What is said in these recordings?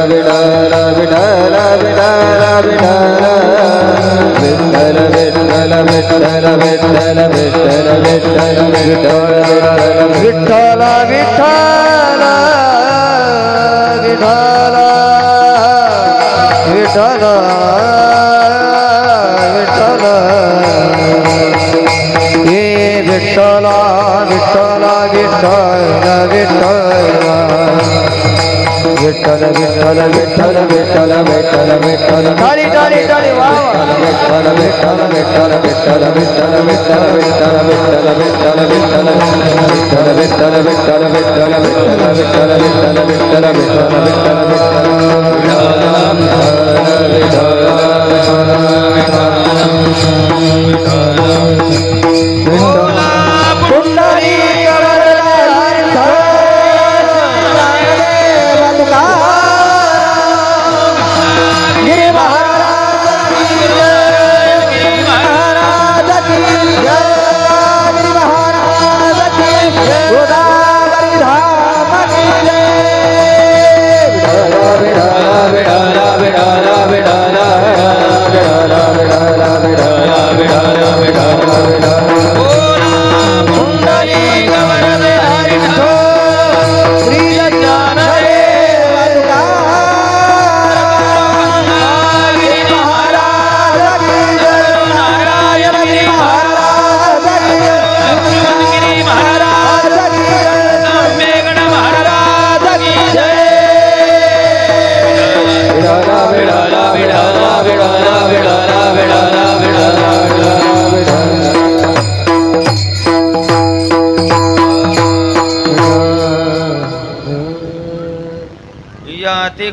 विठ्ठल विठ्ठल विठ्ठल विठ्ठल विठ्ठल विठ्ठल विठ्ठल विठ्ठल विठ्ठल विठ्ठल विठ्ठल विठ्ठल विठ्ठल विठ्ठल विठ्ठल हे विठ्ठल विठ्ठल विठ्ठल विठ्ठल विठ्ठल विठ्ठल विठ्ठल विठ्ठल विठ्ठल टाळी टाळी टाळी विठ्ठल विठ्ठल विठ्ठल विठ्ठल विठ्ठल विठ्ठल विठ्ठल विठ्ठल विठ्ठल विठ्ठल विठ्ठल विठ्ठल विठ्ठल विठ्ठल विठ्ठल विठ्ठल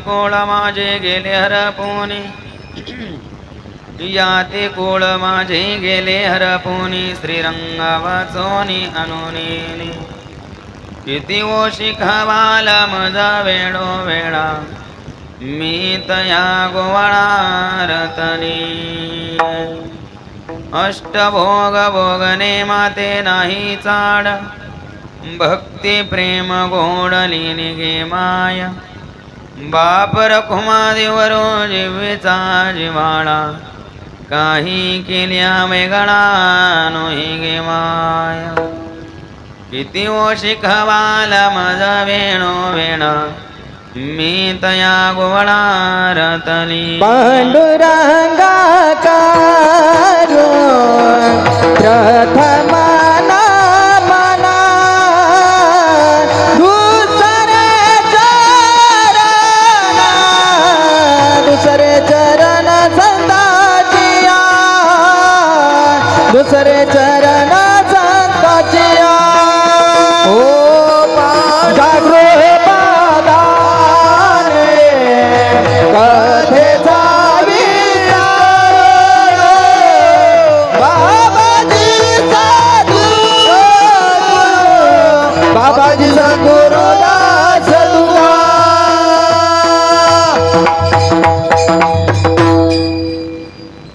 कोळ माझे गेले हरपुनी याते कोळ माझे गेले हरपुनी श्रीरंगा वाचोनी अनुनी किती ओ शिखवाला मजा वेळो वेळा मी तया गोवाळा रतनी अष्टभोग भोगने माते नाही चाड भक्ती प्रेम गोडली निगे माया बाप रखुमा देवरो जीवेचा जिवाळा काही केल्या वेगळा नोही गे माया किती ओ शिखवाला माझा वेणो वेणा मी तया गोवळा रतली पांडुरंगा कारू प्रथम दुसरे चरण संताचिया ओ जागृह पादाने कथेचा विचार बाबाजी सद्गुरू बाबाजी सद्गुरुदास तुका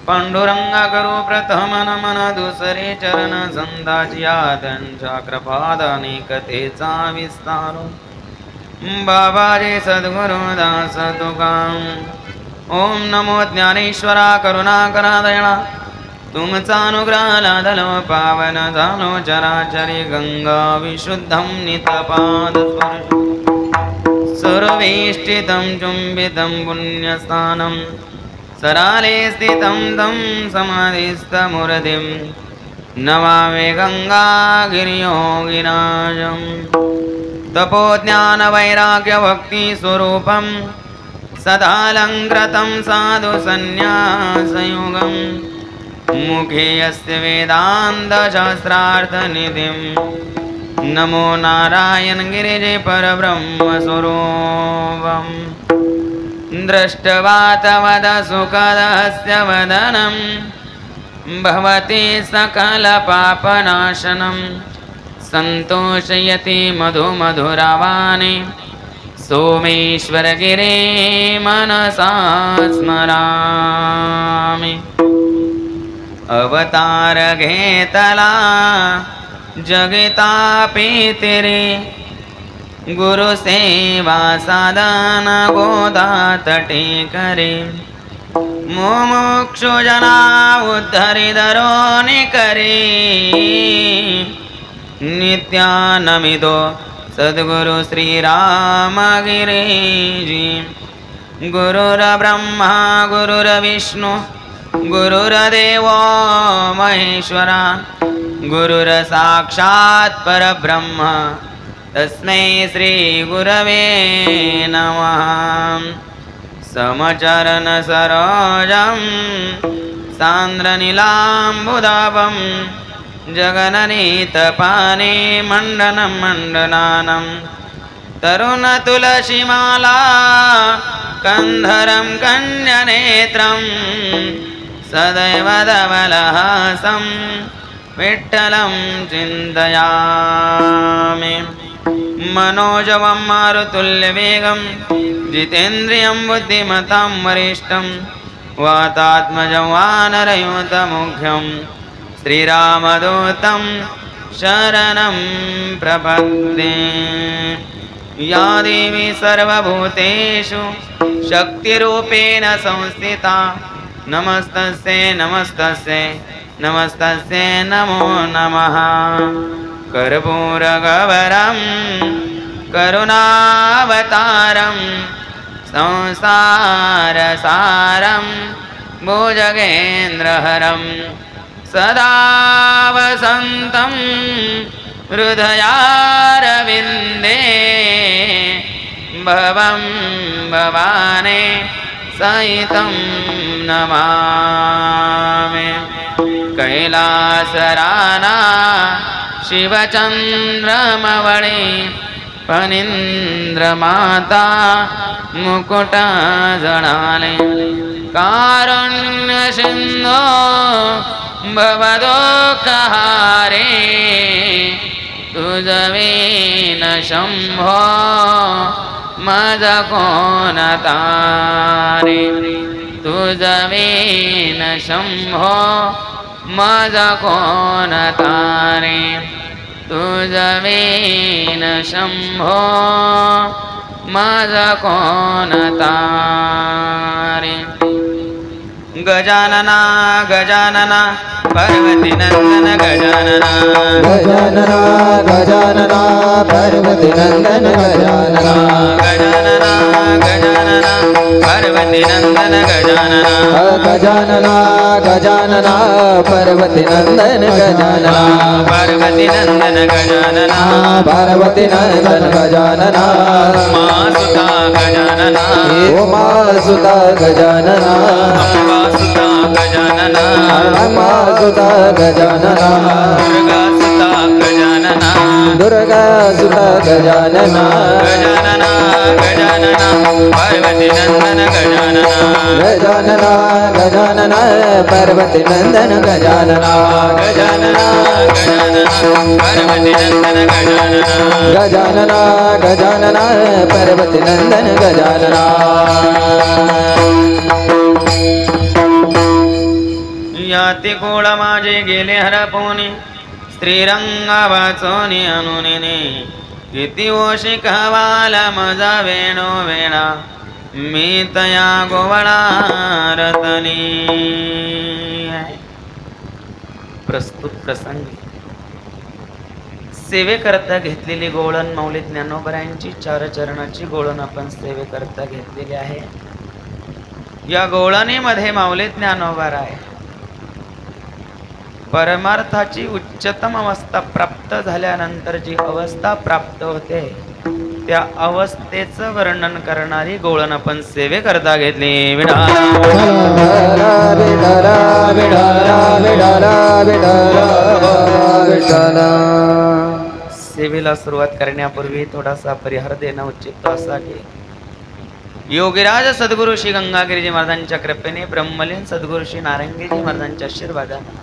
पांडुरंगा करू प्रथम नमन दुसरे चरण संदाचिया त्यांच्या कृपादानी कथेचा विस्तार बाबाजी सद्गुरु दास तुका ओम नमो ज्ञानेश्वरा करुणाकरा दयाळा तुमचा अनुग्रह लादलो पावन झालो चराचरी गंगा विशुद्धं नितपाद सर्वेष्टितं चुंबितं पुण्यस्थानं सराले स्थितं तं समाधिस्थमूर्तिं नमामि गंगागिरियोगिराजं तपोज्ञानवैराग्यभक्तिस्वरूपं सदालङ्कृतं साधुसन्न्यासयुगं मुखे यस्य वेदान्तशास्त्रार्थनिधिं नमो नारायण गिरिजे परब्रह्मस्वरूपम् दृष्ट्वा तवद सुखदस्य वदनं भवति सकलपापनाशनं सन्तोषयति मधुमधुरावाणि सोमेश्वरगिरे मनसा स्मरामि अवतार घेतला जगतापि तेरे गुरुसेवा साधन गोदा तटे करे मुमुक्षु जना उद्धरि दरोनि करे नित्यानमिदो सद्गुरु श्री रामगिरिजी गुरुर्ब्रह्मा गुरुर्विष्णु गुरुर्देवो महेश्वरा गुरुर्साक्षात् परब्रह्म तस्मै श्री गुरवे नमः समचरण सरोजं सान्द्रनीलाम्बुदाभं जगननीतपाने मण्डनं मण्डनानं तरुणतुलसीमाला कन्धरं कन्यनेत्रं सदैव धवलहासं विठ्ठलं चिन्तयामि मनोजवं मारुतुल्यवेगं जितेन्द्रियं बुद्धिमतां वरिष्ठं वातात्मजं वानरयूतमुख्यं श्रीरामदूतं शरणं प्रपद्ये या देवी सर्वभूतेषु शक्तिरूपेण संस्थिता नमस्तस्यै नमस्तस्यै नमस्तस्यै नमो नमः कर्पूरगौरं करुणावतारं संसारसारं भुजगेन्द्रहरं सदा वसन्तं हृदयारविन्दे भवं भवाने सहितं नमामि कैलासराना शिवचन्द्रमवळे फणीन्द्रमाता मुकुटजडाले कारुण्यसिन्धो भवदुःखहारे तुझविन शंभो मज कोण तारे तुझविन शंभो मज कोण तारे तुझविन शंभो मज कोण तारे गजानना गजानना पार्वती नंदन गजानना गजानना गजानना पार्वती नंदन गजानना गजानना गजानना पार्वती नंदन गजानना गजानना गजानना पार्वती नंदन गजानना पार्वती नंदन गजानना पार्वती नंदन गजानना मासुता गजानना उमा सुता गजानना अंबा सुता गजानना अम्मा सुता गजानना दुर्गा सुता गजानना दुर्गा सुता गजानना गजानना गजानना पार्वती नंदन गजानना गजानना गजानना पार्वती नंदन गजानना गजानना गजानना पार्वती नंदन गजानना गजानना गजानना पार्वती नंदन गजानना याती गोळ माझे गेले हरपोनी श्रीरंगा वाचोनी अनुनिने किती ओशी कहवाला मजा वेणो वेणा मी तया गोवळा रतनी प्रस्तुत प्रसंगी सेवेकरता घेतलेली गोळण माऊली ज्ञानोबरायांची 4 चरणाची गोळण आपण सेवेकरता घेतलेली आहे। या गोळणीमध्ये माऊली ज्ञानोबराय परमार्थाची उच्चतम अवस्था प्राप्त झाल्यानंतर जी अवस्था प्राप्त होते त्या अवस्थेचं वर्णन करणारी गोळण आपण सेवेकरता घेतली। सेवेला सुरुवात करण्यापूर्वी थोडासा परिहार देणं उचित असा की योगीराज सद्गुरु श्री गंगागिरीजी महाराजांच्या कृपेने ब्रह्मलीन सद्गुरु श्री नारायणगिरीजी महाराजांच्या आशीर्वादाने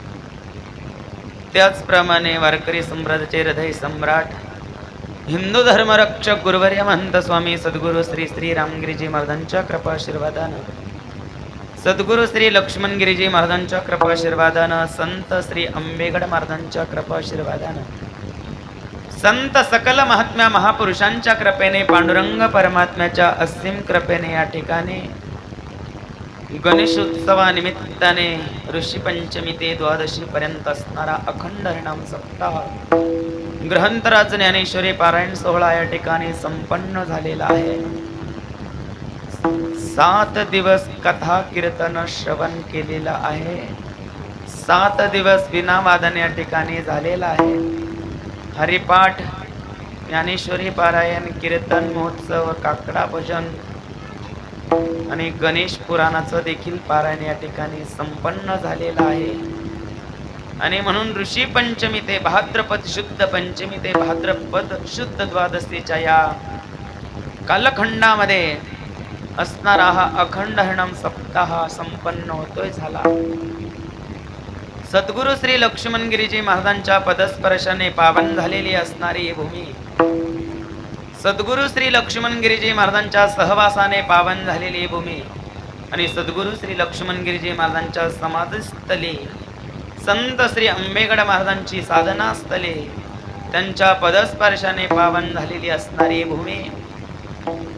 त्याचप्रमाणे वारकरी संप्रदायाचे हृदय सम्राट हिंदू धर्म रक्षक गुरुवर्य महंत स्वामी सद्गुरु श्री श्री रामगिरीजी महाराजांच्या कृपाशीर्वादाने सद्गुरु श्री लक्ष्मणगिरीजी महाराजांच्या कृपाशीर्वादाने संत श्री अंबेगड महाराजांच्या कृपाशीर्वादाने संत सकल महात्म्या महापुरुषांच्या कृपेने पांडुरंग परमात्म्याच्या असीम कृपेने या ठिकाणी गणेशोत्सवानिमित्ताने ऋषी पंचमी ते द्वादशी पर्यंत असणारा अखंड हरिनाम सप्ताह ग्रंथराज ज्ञानेश्वरी पारायण सोहळा या ठिकाणी संपन्न झालेला आहे. 7 दिवस कथा कीर्तन श्रवण केलेला आहे. 7 दिवस विनावादन या ठिकाणी झालेला आहे. हरिपाठ, ज्ञानेश्वरी पारायण, कीर्तन महोत्सव, काकडा भजन आणि गणेश पुराणाचं देखील पारायण या ठिकाणी संपन्न झालेलं आहे. आणि म्हणून ऋषी पंचमी ते भाद्रपद शुद्ध पंचमी ते भाद्रपद शुद्ध द्वादशीच्या या कालखंडामध्ये असणारा हा अखंड हरिनाम सप्ताह संपन्न होतोय झाला. सद्गुरु श्री लक्ष्मणगिरीजी महाराजांच्या पदस्पर्शाने पावन झालेली असणारी ही भूमी, सद्गुरु श्री लक्ष्मणगिरीजी महाराजांच्या सहवासाने पावन झालेली भूमी आणि सद्गुरु श्री लक्ष्मणगिरीजी महाराजांच्या समाधीस्थली संत श्री अंबेगड महाराजांची साधना स्थले त्यांच्या पदस्पर्शाने पावन झालेली असणारी भूमी,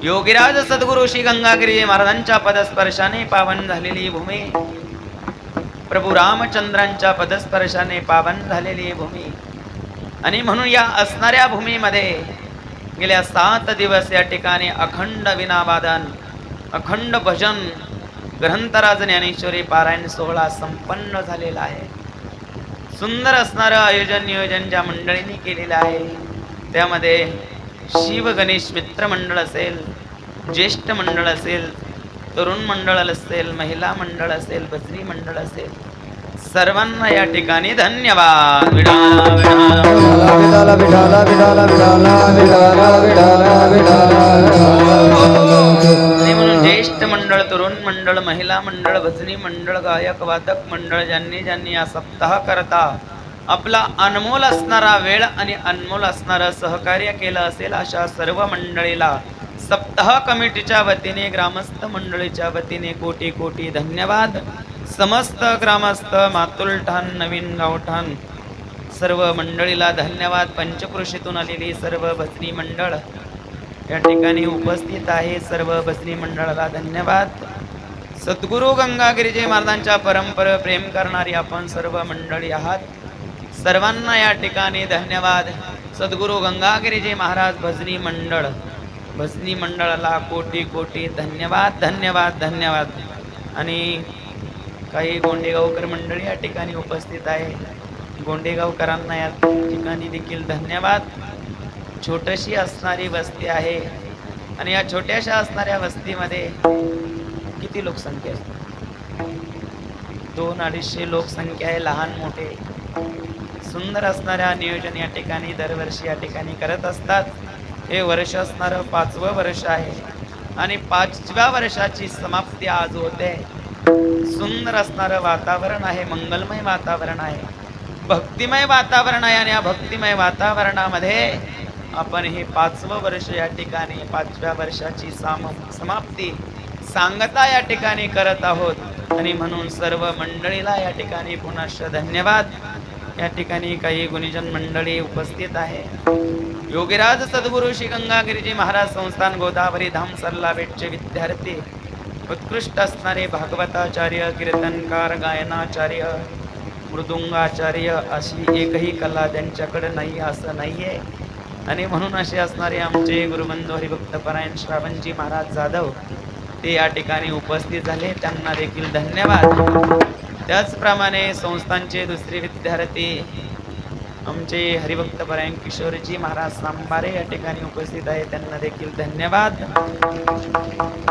योगीराज सद्गुरु श्री गंगागिरी महाराजांच्या पदस्पर्शाने पावन झालेली भूमी, प्रभू रामचंद्रांच्या पदस्पर्शाने पावन झालेली भूमी. आणि म्हणून या असणाऱ्या भूमीमध्ये गेल्या 7 दिवस या ठिकाणी अखंड विनावादन, अखंड भजन, ग्रंथराज ज्ञानेश्वरी पारायण सोहळा संपन्न झालेला आहे. सुंदर असणारं आयोजन नियोजन ज्या मंडळींनी केलेलं आहे त्यामध्ये शिव गणेश मित्र मंडळ असेल, ज्येष्ठ मंडळ असेल, तरुण मंडळ असेल, महिला मंडळ असेल, भजनी मंडळ असेल, सर्वांना या ठिकाणी धन्यवाद. म्हणून ज्येष्ठ मंडळ, तरुण मंडळ, महिला मंडळ, भजनी मंडळ, गायक वादक मंडळ ज्यांनी या सप्ताह करता आपला अनमोल असणारा वेळ आणि अनमोल असणारं सहकार्य केलं असेल अशा सर्व मंडळीला सप्ताह कमिटीच्या वतीने, ग्रामस्थ मंडळीच्या वतीने कोटी कोटी धन्यवाद. समस्त ग्रामस्थ, मातुलठाण, नवीन गावठाण सर्व मंडळीला धन्यवाद. पंचक्रोशीतून आलेली सर्व भजनी मंडळ या ठिकाणी उपस्थित आहे, सर्व भजनी मंडळाला धन्यवाद. सद्गुरु गंगागिरीजी महाराजांच्या परंपरा प्रेम करणारी आपण सर्व मंडळी आहात, सर्वांना या ठिकाणी धन्यवाद. सद्गुरु गंगागिरीजी महाराज भजनी मंडळ, भजनी मंडळाला कोटी कोटी धन्यवाद धन्यवाद धन्यवाद. आणि काही गोंडेगावकर मंडळी या ठिकाणी उपस्थित आहे, गोंडेगावकरांना या ठिकाणी देखील धन्यवाद. छोटीशी असणारी वस्ती आहे आणि या छोट्याशा असणाऱ्या वस्तीमध्ये किती लोकसंख्या आहे? 200-250 लोकसंख्या आहे, लहान मोठे. सुंदर असणाऱ्या नियोजन या ठिकाणी दरवर्षी या ठिकाणी करत असतात. हे वर्ष असणारं 5वं वर्ष आहे आणि 5व्या वर्षाची समाप्ती आज होते. सुंदर असणारं वातावरण आहे, मंगलमय वातावरण आहे, भक्तिमय वातावरण आहे. आणि या भक्तिमय वातावरणामध्ये आपण हे 5वं वर्ष या ठिकाणी 5व्या वर्षाची समाप्ती सांगता या ठिकाणी करत आहोत. आणि म्हणून सर्व मंडळीला या ठिकाणी पुनश्च धन्यवाद. या ठिकाणी काही गुणीजन मंडळी उपस्थित आहे. योगीराज सद्गुरु श्री गंगागिरीजी महाराज संस्थान गोदावरी धाम सरला बेटचे विद्यार्थी, उत्कृष्ट असणारे भागवताचार्य, कीर्तनकार, गायनाचार्य, मृदुंगाचार्य अशी एकही कला त्यांच्याकडे नाही असं नाहीये. आणि म्हणून असे असणारे आमचे गुरुबंधू हरिभक्तपरायण श्रावणजी महाराज जाधव ते या ठिकाणी उपस्थित झाले, त्यांना देखील धन्यवाद. त्याचप्रमाणे संस्थांचे दुसरे विद्यार्थी आमचे हरिभक्तपरायण किशोरजी महाराज सांबारे या ठिकाणी उपस्थित आहे, त्यांना देखील धन्यवाद.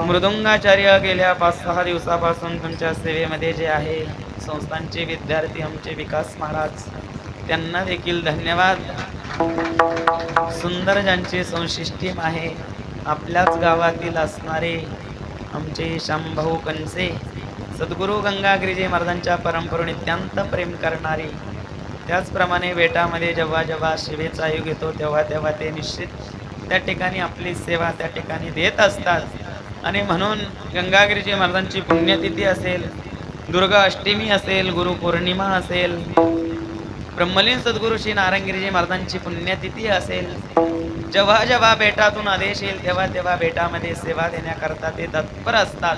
मृदुंगाचार्य गेल्या 5-6 दिवसापासून तुमच्या सेवेमध्ये जे आहे संस्थांचे विद्यार्थी आमचे विकास महाराज, त्यांना देखील धन्यवाद. सुंदर ज्यांची संशिष्टीम आहे, आपल्याच गावातील असणारे आमचे शामभाऊ कणसे, सद्गुरु गंगागिरीजी महाराजांच्या परंपरा नित्यांत प्रेम करणारी, त्याचप्रमाणे बेटामध्ये जेव्हा जेव्हा शिवेचा योग येतो तेव्हा ते निश्चित त्या ठिकाणी आपली सेवा त्या ठिकाणी देत असतात. आणि म्हणून गंगागिरीजी महाराजांची पुण्यतिथी असेल, दुर्गा अष्टमी असेल, गुरुपौर्णिमा असेल, ब्रह्मलीन सद्गुरू श्री नारायणगिरीजी महाराजांची पुण्यतिथी असेल, जेव्हा जेव्हा बेटातून आदेश येईल तेव्हा तेव्हा बेटामध्ये सेवा देण्याकरता ते तत्पर असतात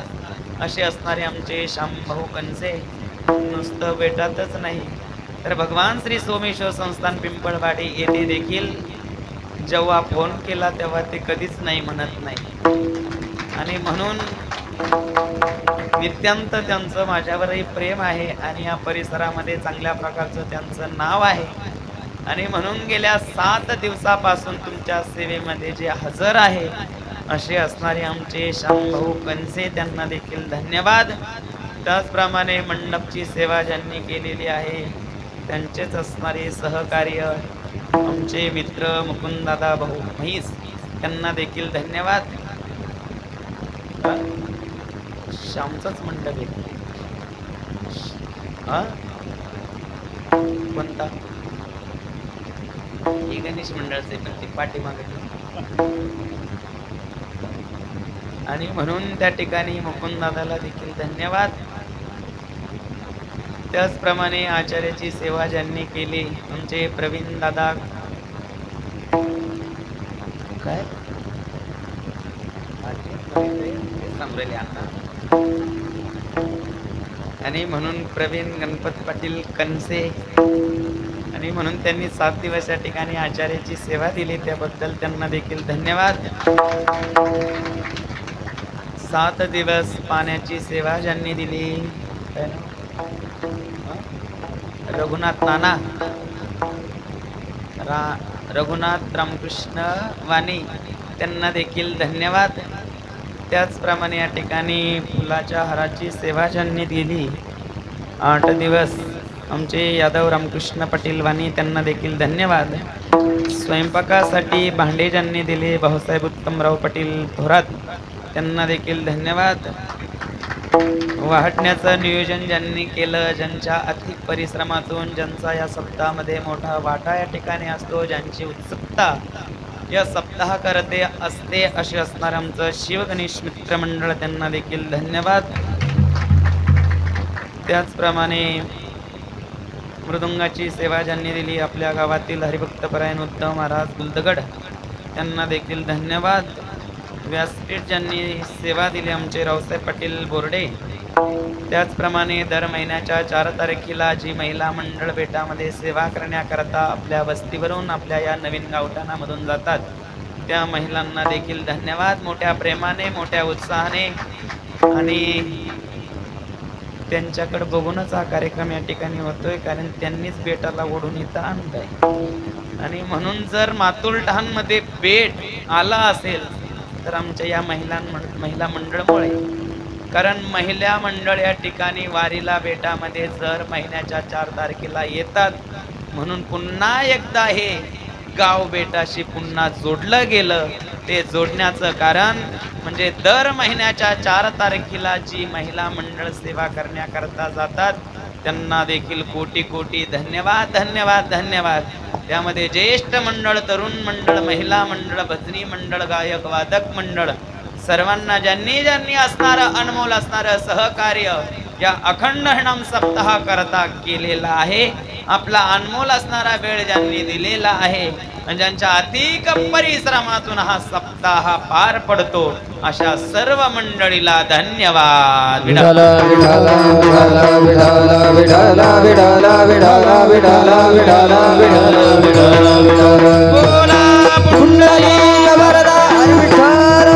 असे असणारे आमचे श्यामभाऊ कनसे नुसतं बेटातच नाही तर भगवान श्री सोमेश्वर संस्थान पिंपळवाडी येथे देखील जेव्हा फोन केला तेव्हा ते कधीच नाही म्हणत नाही. आणि म्हणून नित्यांत त्यांचं माझ्यावरही प्रेम आहे आणि या परिसरामध्ये चांगल्या प्रकारचं त्यांचं नाव आहे. आणि म्हणून गेल्या 7 दिवसापासून तुमच्या सेवेमध्ये जे हजर आहे असे असणारे आमचे श्यामभाऊ कनसे त्यांना देखील धन्यवाद. त्याचप्रमाणे मंडपची सेवा ज्यांनी केलेली आहे त्यांचेच असणारे सहकार्य आमचे मित्र मुकुंददादा भाऊ म्हैस त्यांना देखील धन्यवाद. श्यामचंच मंडप आहे कोणता ही गणेश मंडळाचे प्रत्येक पाठीमागे आणि म्हणून त्या ठिकाणी मुकुंददादाला देखील धन्यवाद. त्याचप्रमाणे आचार्याची सेवा ज्यांनी केली आमचे प्रवीण दादा काय आणि म्हणून प्रवीण गणपत पाटील कनसे आणि म्हणून त्यांनी 7 दिवस या ठिकाणी आचार्याची सेवा दिली त्याबद्दल त्यांना देखील धन्यवाद. 7 दिवस पाण्याची सेवा ज्यांनी दिली रघुनाथ नाना रघुनाथ रामकृष्ण वाणी त्यांना देखील धन्यवाद. त्याचप्रमाणे या ठिकाणी फुलाच्या हाराची सेवा ज्यांनी दिली 8 दिवस आमचे यादव रामकृष्ण पाटील वाणी त्यांना देखील धन्यवाद. स्वयंपाकासाठी भांडे ज्यांनी दिले भाऊसाहेब उत्तमराव पाटील थोरात त्यांना देखील धन्यवाद. वाहटण्याचं नियोजन ज्यांनी केलं ज्यांच्या आर्थिक परिश्रमातून ज्यांचा या सप्ताहामध्ये मोठा वाटा या ठिकाणी असतो ज्यांची उत्सुकता या सप्ताह करते असते असे असणार आमचं शिवगणेश मित्र मंडळ त्यांना देखील धन्यवाद. त्याचप्रमाणे मृदुंगाची सेवा ज्यांनी दिली आपल्या गावातील हरिभक्तपरायण उद्धव महाराज गुलदगड त्यांना देखील धन्यवाद. व्यासपीठ ज्यांनी सेवा दिली आमचे रावसाहेब पाटील बोर्डे. त्याचप्रमाणे दर महिन्याच्या 4 तारखेला जी महिला मंडळ बेटामध्ये सेवा करण्याकरता आपल्या वस्तीवरून आपल्या या नवीन गावठाणामधून जातात त्या महिलांना देखील धन्यवाद. मोठ्या प्रेमाने मोठ्या उत्साहाने आणि त्यांच्याकडे बघूनच हा कार्यक्रम या ठिकाणी होतोय कारण त्यांनीच बेटाला ओढून इथं आणलंय. आणि म्हणून जर मातुलठाणमध्ये बेट आला असेल तर आमच्या या महिला मंडळमुळे कारण महिला मंडळ या ठिकाणी वारीला बेटामध्ये जर महिन्याच्या 4 तारखेला येतात म्हणून पुन्हा एकदा हे गाव बेटाशी पुन्हा जोडलं गेलं. ते जोडण्याचं कारण म्हणजे दर महिन्याच्या 4 तारखेला जी महिला मंडळ सेवा करण्याकरता जातात त्यांना देखील कोटी कोटी धन्यवाद धन्यवाद धन्यवाद. त्यामध्ये ज्येष्ठ मंडळ तरुण मंडळ महिला मंडळ भजनी मंडळ गायक वादक मंडळ सर्वांना ज्यांनी ज्यांनी असणारं अनमोल असणारं सहकार्य या अखंड हरिनाम सप्ताह करता केलेला आहे आपला अनमोल असणारा वेळ ज्यांनी दिलेला आहे ज्यांच्या अधिक परिश्रमातून हा सप्ताह पार पडतो अशा सर्व मंडळीला धन्यवाद. विठाला विठाला विठाला विठाला विठाला विठाला विठाला विठाला विठाला विठाला विठाला विठाला बोला पुंडलिक वरदा विठ्ठल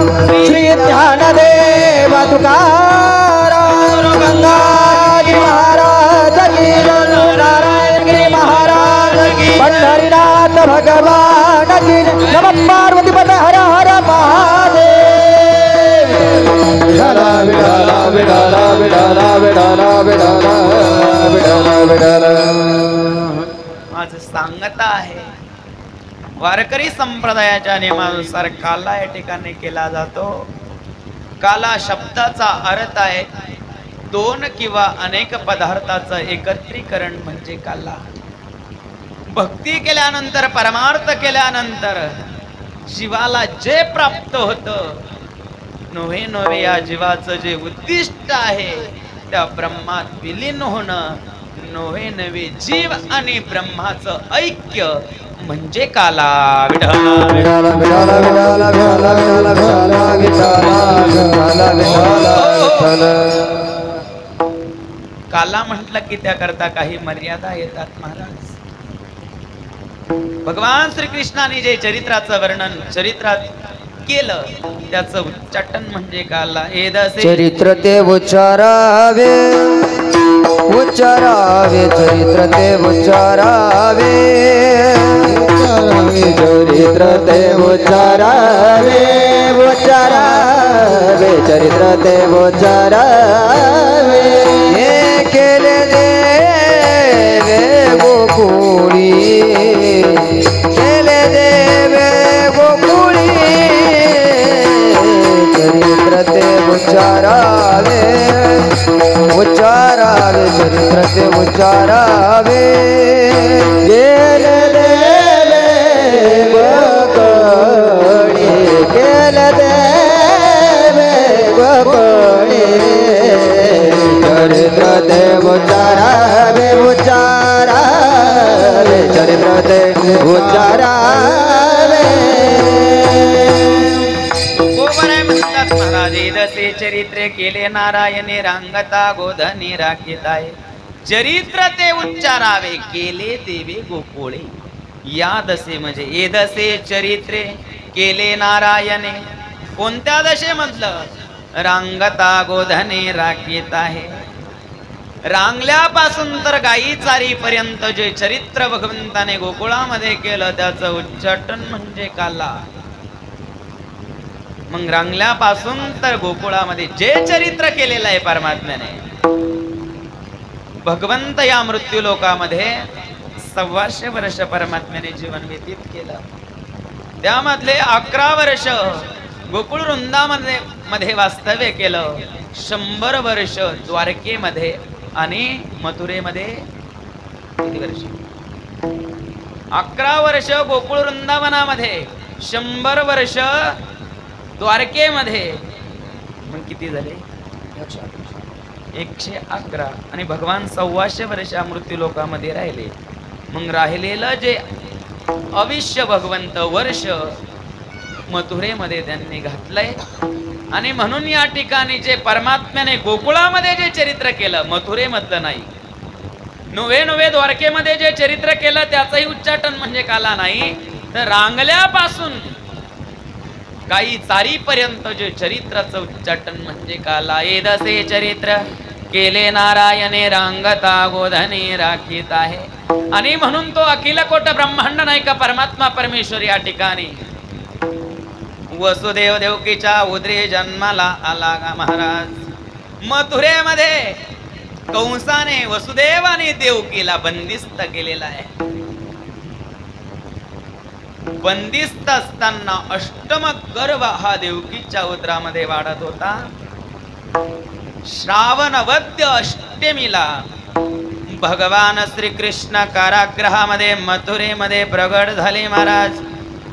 श्री ज्ञानदेव तुकाराम गंगागिरी महाराज की नारायणगिरी महाराज की पंढरीनाथ भगवान की नमः पार्वती पद हर हर महादेव. विठाला विठाला विठाला विठाला विठाला विठाला विठाला विठाला. माझं सांगता आहे वारकरी संप्रदायाच्या नियमानुसार काला या ठिकाणी केला जातो. काला शब्दाचा अर्थ आहे 2 किंवा अनेक पदार्थाचं एकत्रीकरण म्हणजे काला. भक्ती केल्यानंतर परमार्थ केल्यानंतर जीवाला जे प्राप्त होतं नव्हे नव्हे या जीवाचं जे उद्दिष्ट आहे त्या ब्रह्मात विलीन होणं नवे नवे जीव आणि ब्रह्माचं ऐक्य म्हणजे काला. विठ्ठल विठाला विठाला विठाला विठाला विठाला विठाला विठाला विठाला विठाला. काला म्हटलं की त्याकरता काही मर्यादा येतात महाराज. भगवान श्रीकृष्णाने जे चरित्राचं वर्णन चरित्रात केलं त्याचं उच्चाटन म्हणजे काला. एदसे चरित्र ते उच्चारावे उच्चारावे चरित्र ते उच्चारावे चरित्र ते उच्चारावे उच्चारावे चरित्र ते उच्चारावे. हे केले देवे गोकुळी केले देवे गोकुळी चरित्र ते उच्चारावे उच्चारावे चरित्र ते उच्चारावे. गेले देवे गोकुळी गेले देवे गोकुळी चरित्र ते उच्चारावे उच्चारावे चरित्र ते उच्चारावे. महाराज एदसे चरित्रे केले नारायणे रांगता गोधनी राखिताय. चरित्र ते उच्चारावे केले देवे गोकुळे. या दशे म्हणजे एदसे चरित्रे केले नारायणे. कोणत्या दशेमधलं? रांगता गोधने राखीत आहे. रांगल्यापासून तर गायी चारी पर्यंत जे चरित्र भगवंताने गोकुळामध्ये केलं त्याचं उच्चाटन म्हणजे काला. मग रांगल्यापासून तर गोकुळामध्ये जे चरित्र केलेलं आहे परमात्म्याने, भगवंत या मृत्यू लोकामध्ये 125 वर्ष परमात्म्याने जीवन व्यतीत केलं. त्यामधले 11 वर्ष गोकुळ वृंदामध्ये वास्तव्य केलं. 100 वर्ष द्वारकेमध्ये आणि मथुरेमध्ये. किती वर्ष? 11 वर्ष गोकुळ वृंदावनामध्ये, 100 वर्ष द्वारकेमध्ये. मग किती झाले? 111. आणि भगवान 125 वर्ष मृत्यू लोकामध्ये राहिले. मग राहिलेलं जे अविष्य भगवंत वर्ष मथुरेमध्ये त्यांनी घातलंय. आणि म्हणून या ठिकाणी जे परमात्म्याने गोकुळामध्ये जे चरित्र केलं मथुरेमधलं नाही, नवे नवे द्वारकेमध्ये जे चरित्र केलं त्याचंही उच्चाटन म्हणजे काला नाही, तर रांगल्यापासून काही चारीपर्यंत जे चरित्राचं उच्चाटन म्हणजे काला. एदसे चरित्र केले नारायणे रांगता गोधने राखीत आहे. आणि म्हणून तो अखिल कोट ब्रह्मांड नाही का परमात्मा परमेश्वर या ठिकाणी वसुदेव देवकीच्या उदरी जन्माला आला का महाराज. मथुरेमध्ये कंसाने वसुदेव आणि देवकीला बंदिस्त केलेला आहे. बंदिस्त असताना अष्टम गर्भ हा देवकीच्या उदरामध्ये वाढत होता. श्रावण वद्य अष्टमीला भगवान श्रीकृष्ण कारागृहामध्ये मथुरेमध्ये प्रगट झाले महाराज.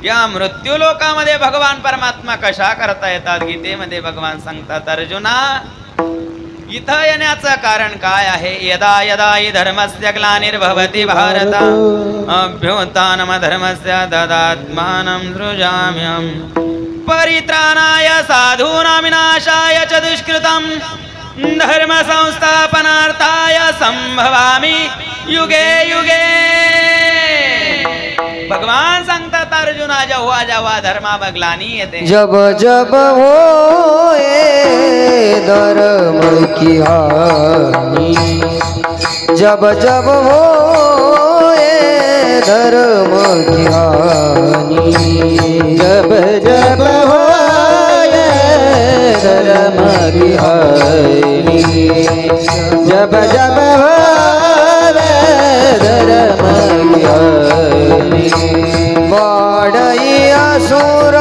या मृत्यू लोकामध्ये भगवान परमात्मा कशा करता येतात गीतेमध्ये भगवान सांगतात, अर्जुना इथं येण्याचं कारण काय आहे. यदा यदा हि धर्मस्य ग्लानिर्भवति भारत अभ्युत्थानम् धर्मस्य तदात्मानं सृजाम्यहम् परित्राणाय साधूनां विनाशाय च दुष्कृतं धर्म संस्थापनार्थाय संभवामि युगे युगे. भगवान सांगतात अर्जुना जेव्हा जेव्हा धर्मा ग्लानी येते, जब जब होए धर्म की हानि, जब जब होए धर्म की हानि, जब जब होए धर्म की हानि, जब जब होए धर्म की हानि. वाडई असुर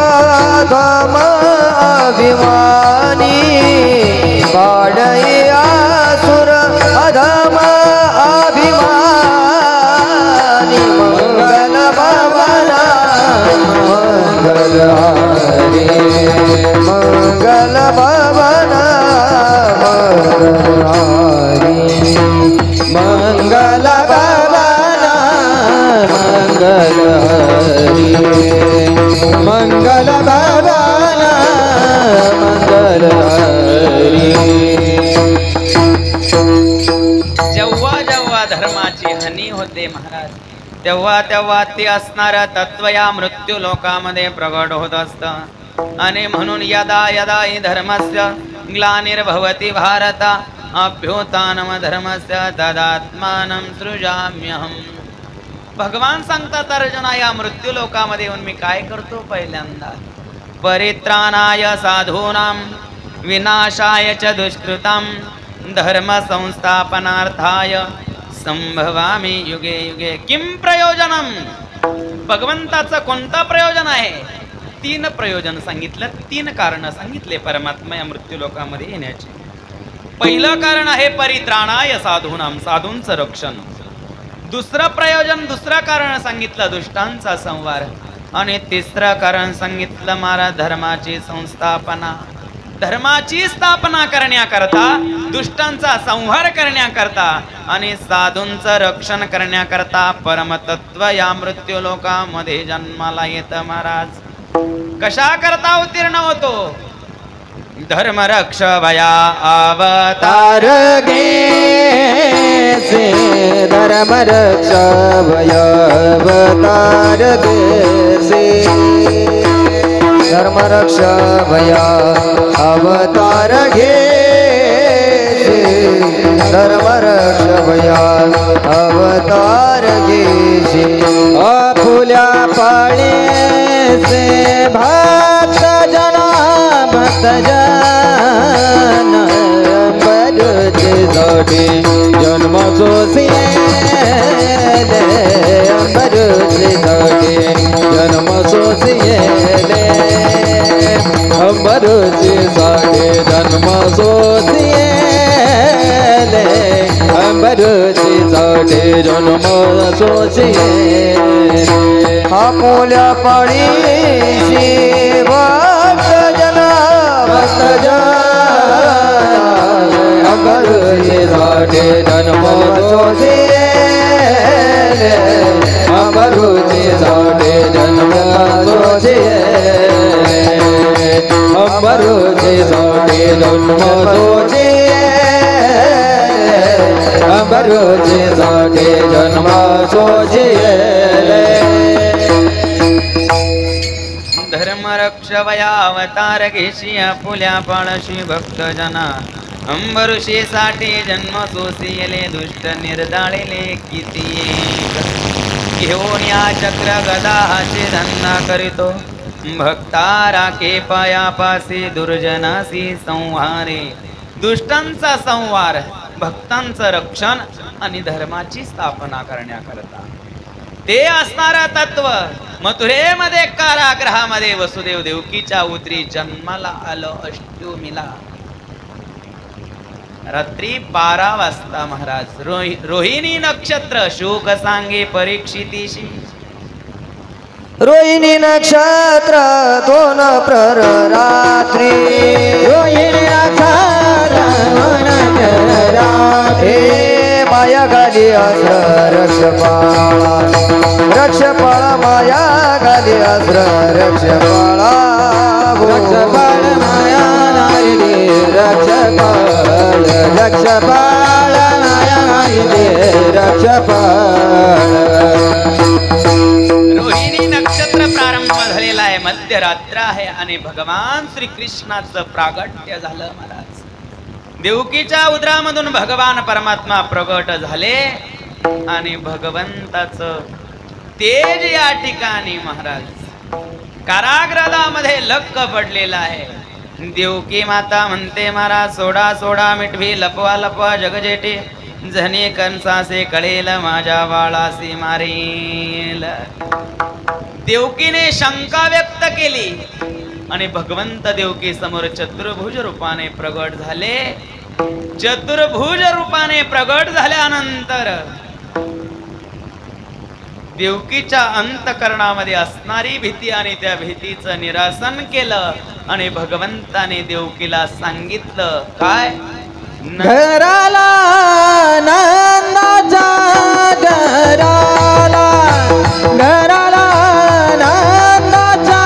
धम अभिमानी, वाडई असुर अधम अभिमानी. मंगल भवना मंगल हारी, मंगल भवना मंगल हारी, मंगल मंगल भवन मंगल जेव्हा जेव्हा धर्माची हानी होते महाराज, तेव्हा तेव्हा ते असणारं तत्व या मृत्यू लोकामध्ये प्रगट होत असतं. आणि म्हणून यदा यदा हि धर्मस्य ग्लानिर्भवति भारत अभ्युत्थानम धर्मस्य तदात्मानं सृजाम्यहम्. भगवान सांगतात अर्जुना, या मृत्यू लोकामध्ये येऊन मी काय करतो? पहिल्यांदा परित्राणाय साधूनां विनाशाय च दुष्कृतां धर्म संस्थापनार्थाय संभवामी युगे युगे. किम प्रयोजनम? भगवंताचं कोणतं प्रयोजन आहे? 3 प्रयोजन सांगितलं, 3 कारण सांगितले परमात्मा या मृत्यू लोकामध्ये येण्याचे. पहिलं कारण आहे परित्राणाय साधूनाम, साधूंचं रक्षण. दुसरं प्रयोजन, दुसरं कारण सांगितलं दुष्टांचा संहार. आणि तिसरं कारण सांगितलं महाराज धर्माची संस्थापना. धर्माची स्थापना करण्याकरता, दुष्टांचा संहार करण्याकरता आणि साधूंचं रक्षण करण्याकरता परमतत्व या मृत्यू लोकामध्ये जन्माला येतं महाराज. कशा करता उत्तीर्ण होतो? धर्म रक्ष भया अवतार से धर्म रक्ष भया अवतार से धर्म रक्ष भया अवतार घे धर्म रक्ष भया अवतार घे. फुल्या पाळे से भक्त जना भक्त जन बरचे जोडे जन्म सोसिए बरचे जोडे जन्म सोसिए बरचे जोडे जन्म सोसिए बरचे जोडे जन्म सोसिए. अमूल्य पड़ी भक्त जना भक्त जन साठे जन्म सोसिए अमरुचि साठे जन्म सोसिए अमरुचि साठे जन्म सोसिए अमरुचि साठे जन्म सोसिए. धर्म रक्ष वया अवतार घेशी फुल्या पाळशी भक्त जना अंबरुषेसाठी जन्म सोसियले दुष्ट निर्दाळेले किती. घेऊन या चक्र गदा हाचे धन्ना करीतो भक्ता राखे पायापासी दुर्जनासी संहारे. दुष्टांचा संहार, भक्तांचं रक्षण आणि धर्माची स्थापना करण्याकरता ते असणारा तत्व मथुरेमध्ये कारागृहामध्ये वसुदेव देवकीच्या उतरी जन्माला आलं अष्टमीला. रात्री 12 वाजता महाराज रोहिणी नक्षत्र शोक सांगे परीक्षितीशी. रोहिणी नक्षत्र 2 प्रहर रात्री रोहिणी नक्षत्र 2 प्रहर रात्री माया गाली अस्त्र रक्षपाळा रक्षपाळा माया गाली अस्त्र रक्षपाळा रक्षपाळ माया नारी रक्षपाळ रक्षपाळ माया नारी रक्षपाळ. रोहिणी नक्षत्र प्रारंभ झालेला आहे, मध्यरात्र आहे आणि भगवान श्रीकृष्णाचं प्रागट्य झालं महाराज. देवकीच्या उदरामधून भगवान परमात्मा प्रगट झाले आणि भगवंताचं तेज या ठिकाणी महाराज कारागृहामध्ये लक्क पडलेला आहे. देवकी माता म्हणते महाराज सोडा सोडा मिठवी लपवा लपवा जगजेटे जने कंसासे कळेल माझ्या बाळासी मारेल. देवकीने शंका व्यक्त केली आणि भगवंत देवकी समोर चतुर्भुज रूपाने प्रगट झाले. चतुर्भुज रूपाने प्रगट झाल्यानंतर देवकीच्या अंतकरणामध्ये असणारी भीती आणि त्या भीतीचं निरासन केलं आणि भगवंताने देवकीला सांगितलं काय? घराला नंदाच्या घराला घराला नंदाच्या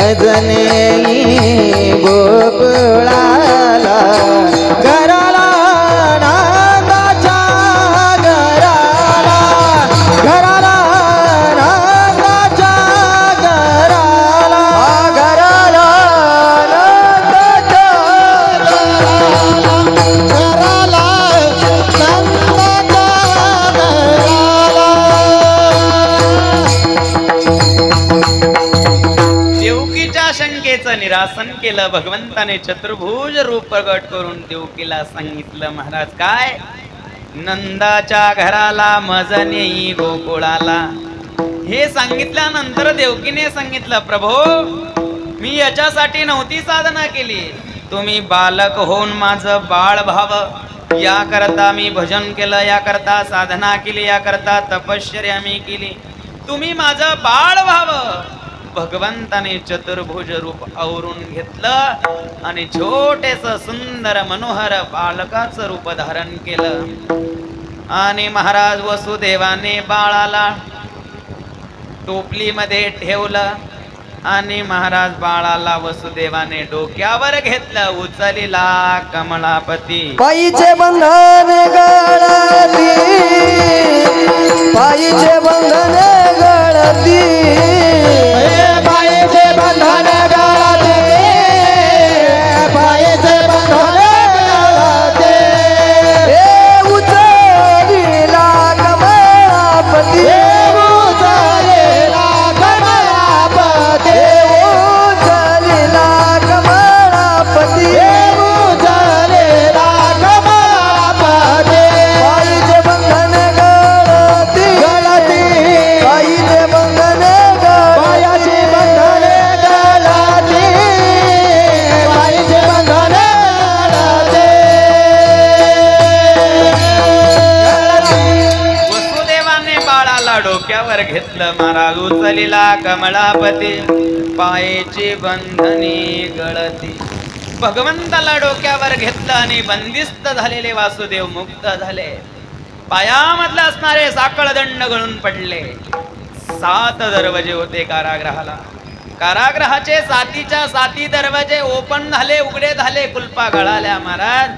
मजने गोकुळाला घराला नांदाच्या घराला घराला नांदाच्या घराला घराला नांदाच्या घराला देवकीच्या शंकेचं निरासन केलं भगवंताने चतुर्भुज रूप प्रगट करून देवकीला सांगितलं महाराज काय नंदाच्या घराला मज नेई गोकुळाला. हे सांगितल्यानंतर देवकीने सांगितलं प्रभो मी याच्यासाठी नव्हती साधना केली तुम्ही बालक होऊन माझं बाळ व्हावं याकरता मी भजन केलं याकरता साधना केली याकरता तपश्चर्या मी केली तुम्ही माझं बाळ व्हावं. भगवंताने चतुर्भुज रूप आवरून घेतलं आणि छोटेस सुंदर मनोहर बालकाचं रूप धारण केलं आणि महाराज वसुदेवाने बाळाला टोपलीमध्ये ठेवलं आणि महाराज बाळाला वसुदेवाने डोक्यावर घेतलं उचलिला कमलापती. पायीचे बंधन गळती पायीचे बंधन गळती पायीचे बंधन गळती पायीचे बंधन गळती उचलिला कमलापती उचलिला कमलापती उचलिला कमलापती उचलिला कमलापती पायीचे बंधन गळती गळती पायीचे बंधन पायाचे बंधन गळती पायीचे बंधन वसुदेवाने बाळाला डोक्यावर घेतलं महाराज उचलिला कमलापती पायाची बंधनी गळती. भगवंताला डोक्यावर घेतलं आणि बंदिस्त झालेले वासुदेव मुक्त झाले. पायामधले असणारे साखळदंड गळून पडले. 7 दरवाजे होते कारागृहाला. कारागृहाचे सातीच्या साती दरवाजे ओपन झाले उघडे झाले कुलपा गळाल्या. महाराज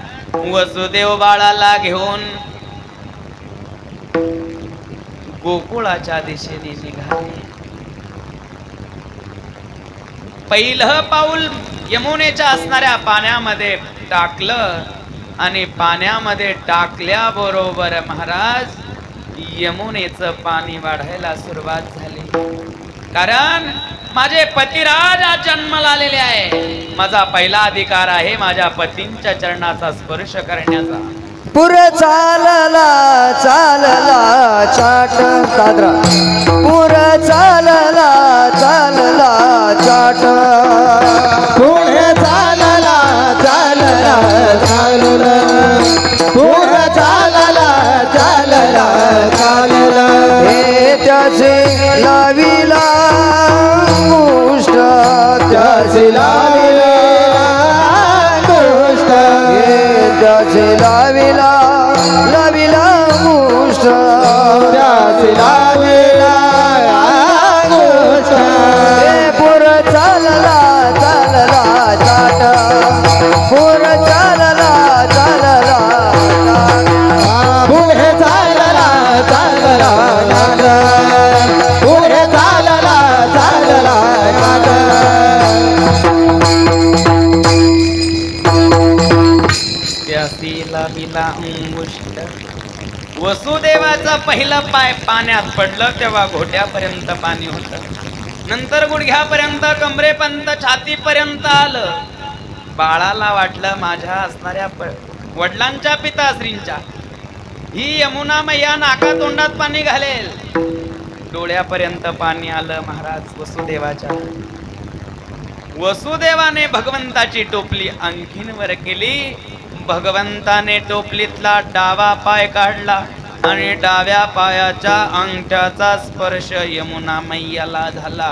वसुदेव बाळाला घेऊन गोकुळाच्या दिशेने निघाले. पहिलं पाऊल यमुनेच्या असणाऱ्या पाण्यामध्ये टाकलं आणि पाण्यामध्ये टाकल्याबरोबर महाराज यमुनेचं पाणी वाढायला सुरुवात झाली. कारण माझे पतिराज आज जन्माला आलेले आहे. माझा पहिला अधिकार आहे माझ्या पतींच्या चरणाचा स्पर्श करण्याचा. पुर चालला चालला चाट दादरा पुर चालला चालला चाट पुढे चालला चालला चालला पुढे चालला चालला चालला हे त्याचे लाविला मुष्ट त्याचे लाविला मुष्ट हे त्याचे लाविला लाविला मुष्ट त्याचे लाविला मुष्ट हे पुर चालला चालला चाट पुर चालला चालला पुढे चालला चालला चाट पुढे चालला चालला चाट लाविला अंगुष्ठ. वसुदेवाचा पहिला पाय पाण्यात पडलं तेव्हा घोट्यापर्यंत पाणी होतं. नंतर गुडघ्यापर्यंत कमरेपर्यंत छातीपर्यंत आलं. बाळाला वाटलं माझ्या असणाऱ्या वडिलांच्या पिताश्रींच्या ही यमुना मैया नाका तोंडात पाणी घालेल. डोळ्यापर्यंत पाणी आलं महाराज वसुदेवाच्या. वसुदेवाने भगवंताची टोपली आणखीन वर केली. भगवंताने टोपलीतला डावा पाय काढला आणि डाव्या पायाच्या अंगठ्याचा स्पर्श यमुना मैयाला झाला.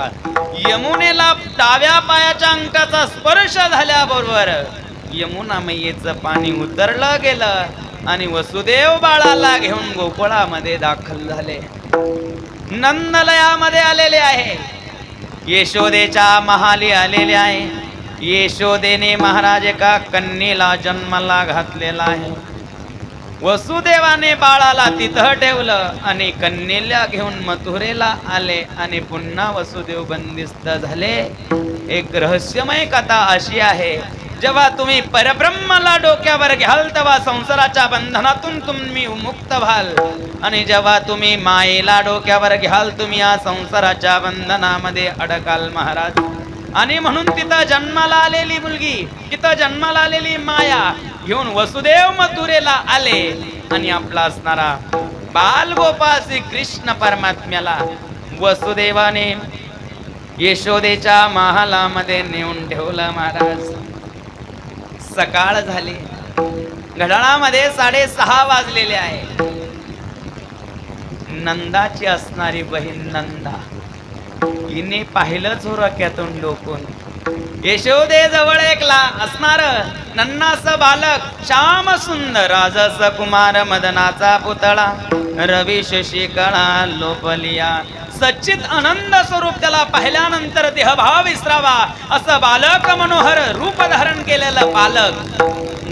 यमुनेला डाव्या पायाच्या अंगठ्याचा स्पर्श झाल्याबरोबर यमुना मैयेचं पाणी उतरलं गेलं आणि वसुदेव बाळाला घेऊन गोकुळामध्ये दाखल झाले. नंदलयामध्ये आलेले आहे. यशोदेच्या महाली आलेले आहे. यशोदेने महाराज एका कन्येला जन्माला घातलेला आहे. वसुदेवाने बाळाला तिथं ठेवलं आणि कन्येला घेऊन मथुरेला आले आणि पुन्हा वसुदेव बंदिस्त झाले. एक रहस्यमय कथा अशी आहे, जेव्हा तुम्ही परब्रह्माला डोक्यावर घ्याल तेव्हा संसाराच्या बंधनातून तुम्ही मुक्त व्हाल, आणि जेव्हा तुम्ही मायेला डोक्यावर घ्याल तुम्ही या संसाराच्या बंधनामध्ये अडकाल महाराज. आणि म्हणून तिथं जन्माला आलेली मुलगी, तिथं जन्माला आलेली माया घेऊन वसुदेव मथुरेला आले आणि आपला असणारा बालगोपाळ श्री कृष्ण परमात्म्याला वसुदेवाने यशोदेच्या महालामध्ये नेऊन ठेवलं महाराज. सकाळ झाली, घड्याळामध्ये 6:30 वाजलेले आहे. नंदाची असणारी बहीण नंदा हिने पाहिलं झोराक्यातून डोकून. यशोदे जवळ एकला असणार नन्नास बालक श्याम सुंदर राजस कुमार मदनाचा पुतळा रवी शशिकळा लोपलिया सच्चित आनंद स्वरूप त्याला पाहिल्यानंतर देहभाव विसरावा असं बालक मनोहर रूप धारण केलेलं बालक